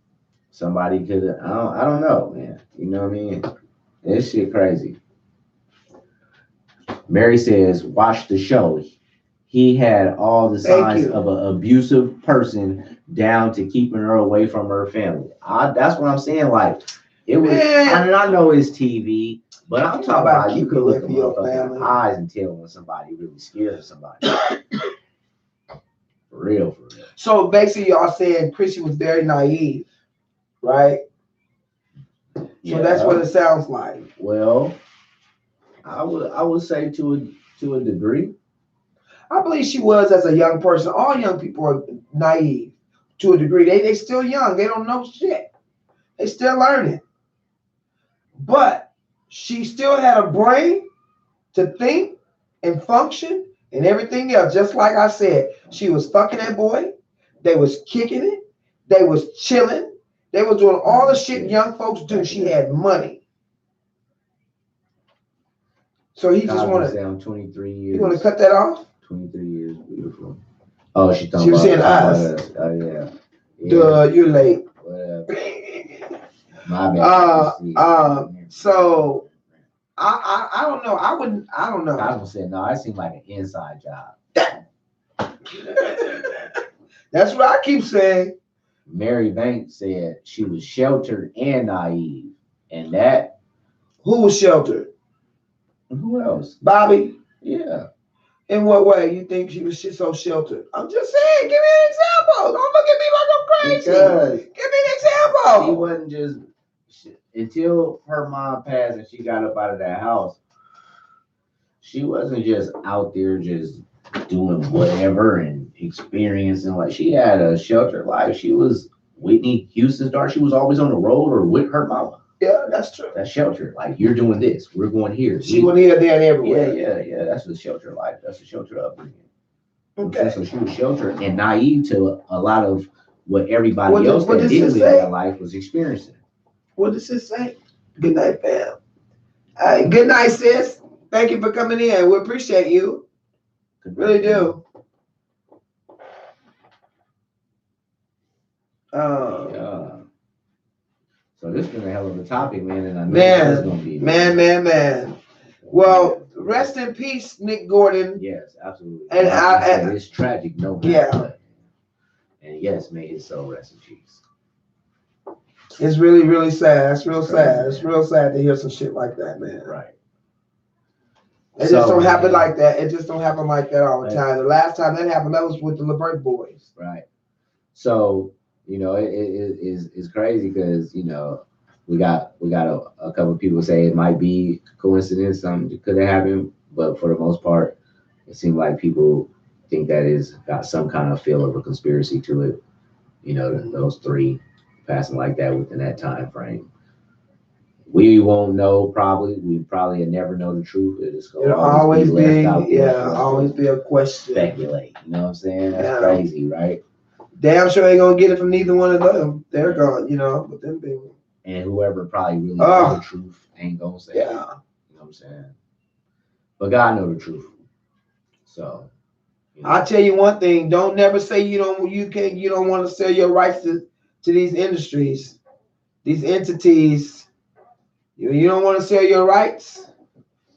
Somebody could have. I don't know, man. You know what I mean? This shit crazy. Mary says, "Watch the show. He had all the signs of an abusive person down to keeping her away from her family." That's what I'm saying. Like, it was, and I know it's TV, but I'm talking about you could look at motherfucking eyes and tell when somebody really scared of somebody. For real, for real. So basically, y'all saying Chrissy was very naive, right? Yeah. So that's what it sounds like. Well, I would say to a degree. I believe she was as a young person. All young people are naive to a degree. They still young. They don't know shit. They still learning. But she still had a brain to think and function and everything else. Just like I said, she was fucking that boy. They was kicking it. They was chilling. They was doing all the shit young folks do. She had money. So he just wanted. Down 23 years. You want to cut that off? 23 years, beautiful. Oh, she was saying us. Oh yeah. Duh, you're late. Whatever. My bad. So I don't know. I don't know. Cosmo said, "No, that seemed like an inside job." That's what I keep saying. Mary Banks said she was sheltered and naive, and that. Who was sheltered? Who else? Bobby. Yeah. In what way you think she was so sheltered? I'm just saying. Give me an example. Don't look at me like I'm crazy. Because give me an example. She wasn't just until her mom passed and she got up out of that house. She wasn't just out there just doing whatever and experiencing. Like, she had a sheltered life. She was Whitney Houston's daughter. She was always on the road or with her mama. Yeah, that's true. That's shelter. Like, you're doing this. We're going here. She went here, there, and everywhere. Yeah. That's the shelter life. That's the shelter upbringing. Okay. So she was sheltered and naive to a lot of what everybody else that did live that life was experiencing. What does it say? Good night, fam. All right, good night, sis. Thank you for coming in. We appreciate you. Really do. Yeah. So this has been a hell of a topic, man, and I know it's gonna be man. Well, rest in peace, Nick Gordon. Yes, absolutely. And it's tragic, no doubt. Yeah. And yes, may his soul rest in peace. It's really, really sad. It's real sad. It's real sad to hear some shit like that, man. Right. It just don't happen man, like that. It just don't happen like that all the Right. time. The last time that happened, that was with the LeBert boys. Right. So, it's crazy because, we got a couple of people say it might be coincidence, something could have happened, but for the most part, it seemed like people think that is got some kind of feel of a conspiracy to it. Those three passing like that within that time frame. We won't know probably. We probably never know the truth. It's gonna It'll always be, left out there for us to always be a question. speculate. You know what I'm saying? That's Yeah. crazy, right? Damn sure ain't gonna get it from neither one of them. They're gone, but them people. And whoever probably really knows the truth ain't gonna say it. Yeah. You know what I'm saying? But God know the truth. So I'll tell you one thing, don't never say you don't want to sell your rights to these industries, these entities. You don't want to sell your rights,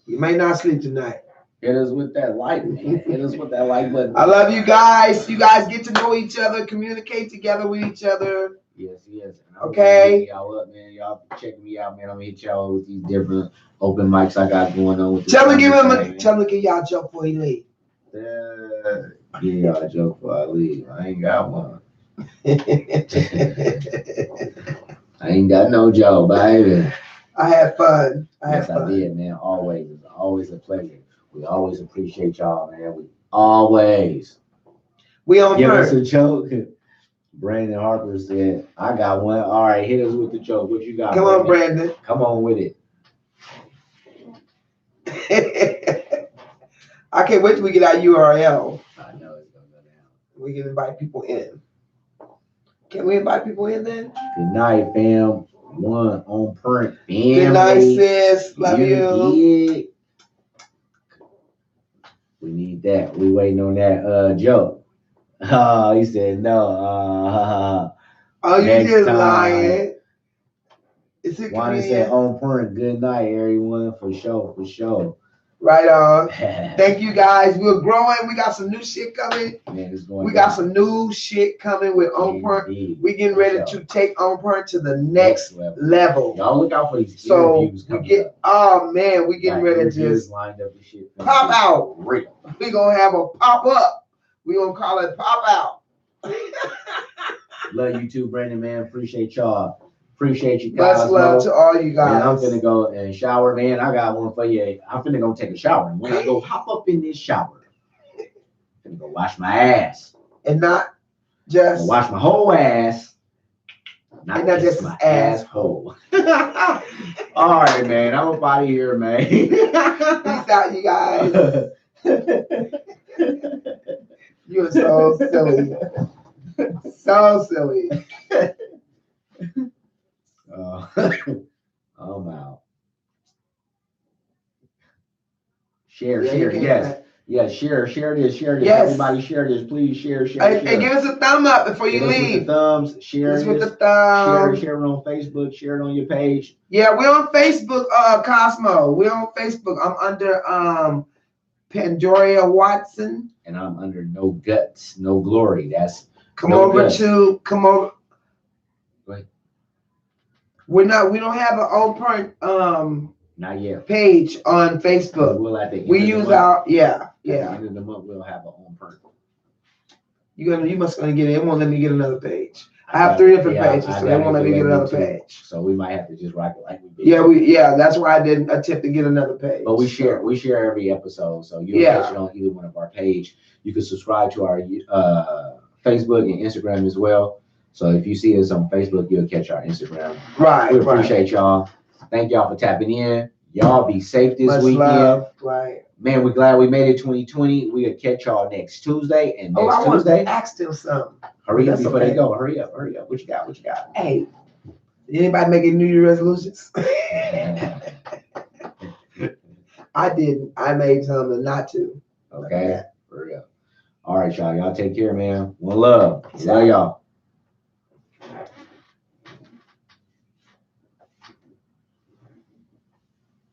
you may not sleep tonight. hit us with that like, man. Hit us with that like button. I love you guys. You guys get to know each other, communicate together with each other. Yes. And Okay. Y'all up, man. Y'all checking me out, man. I'm gonna hit y'all with these different open mics I got going on with this. Tell him to thing, give y'all a joke before he leave. Give y'all a joke before I leave. I ain't got one. I ain't got no joke, baby. I had fun. I did, man. Always. It's always a pleasure. We always appreciate y'all, man. We always. We on Give us first. a joke. Brandon Harper said, I got one. All right, hit us with the joke. What you got? Come on, Brandon. Come on with it. I can't wait till we get our URL. I know it's gonna go down. We can invite people in. Can we invite people in then? Good night, fam. One on print. Good night, sis. Love you. Did. We need that. We waiting on that joke. Oh, he said no. Oh, you next just time. lying. Is it Wanda said on print. Good night, everyone. For sure. Right on. Man, Thank you guys. We're growing. We got some new shit coming. it's going We got some new shit coming with On Print. We getting ready to take On Print to the next level. Y'all look out for these So interviews we coming get, up. oh man, we getting Got ready to interviews just lined up and shit. pop out. Real. We gonna have a pop up. We gonna call it pop out. Love you too, Brandon, man. Appreciate y'all. Appreciate you guys. Much love to all you guys. Man, I'm finna go and shower, man. I got one for you. I'm finna go take a shower. And when I go hop up in this shower, I'm finna go wash my ass. And not I'm just gonna wash my whole ass. And not just my asshole. All right, man. I'm up out of here, man. peace out, you guys. You're so silly. So silly. I'm out. Share, Yeah, you can- yes. Yeah, share this. Yes. Everybody share this. Please share. Hey, give us a thumb up before you Give us with leave. the thumbs. Share Give us with this. the thumb. Share it on Facebook. Share it on your page. Yeah, we're on Facebook, Cosmo. We're on Facebook. I'm under Pandoria Watson. And I'm under No Guts, No Glory. That's Come No over. Go ahead. We don't have an On Print Not yet. page on Facebook. We'll at the end We of the use month. our At the yeah. end of the month, we'll have our own print. You must gonna get it. It won't let me get another page. I have 3 different pages, so they won't let me get another page. So we might have to just rock it like we did. Yeah, that's why I didn't attempt to get another page. But we share every episode, so you'll catch it on either one of our page. You can subscribe to our Facebook and Instagram as well. So if you see us on Facebook, you'll catch our Instagram. Right. We appreciate y'all. Thank y'all for tapping in. Y'all be safe this Much weekend. love. Right. Man, we're glad we made it 2020. We'll catch y'all next Tuesday. And next I want Tuesday, to ask them something. hurry up That's before okay. they go. Hurry up. What you got? Hey, anybody making New Year resolutions? I didn't. I made something not to. Okay. Hurry up. All right, y'all. Y'all take care, man. One love. Love y'all.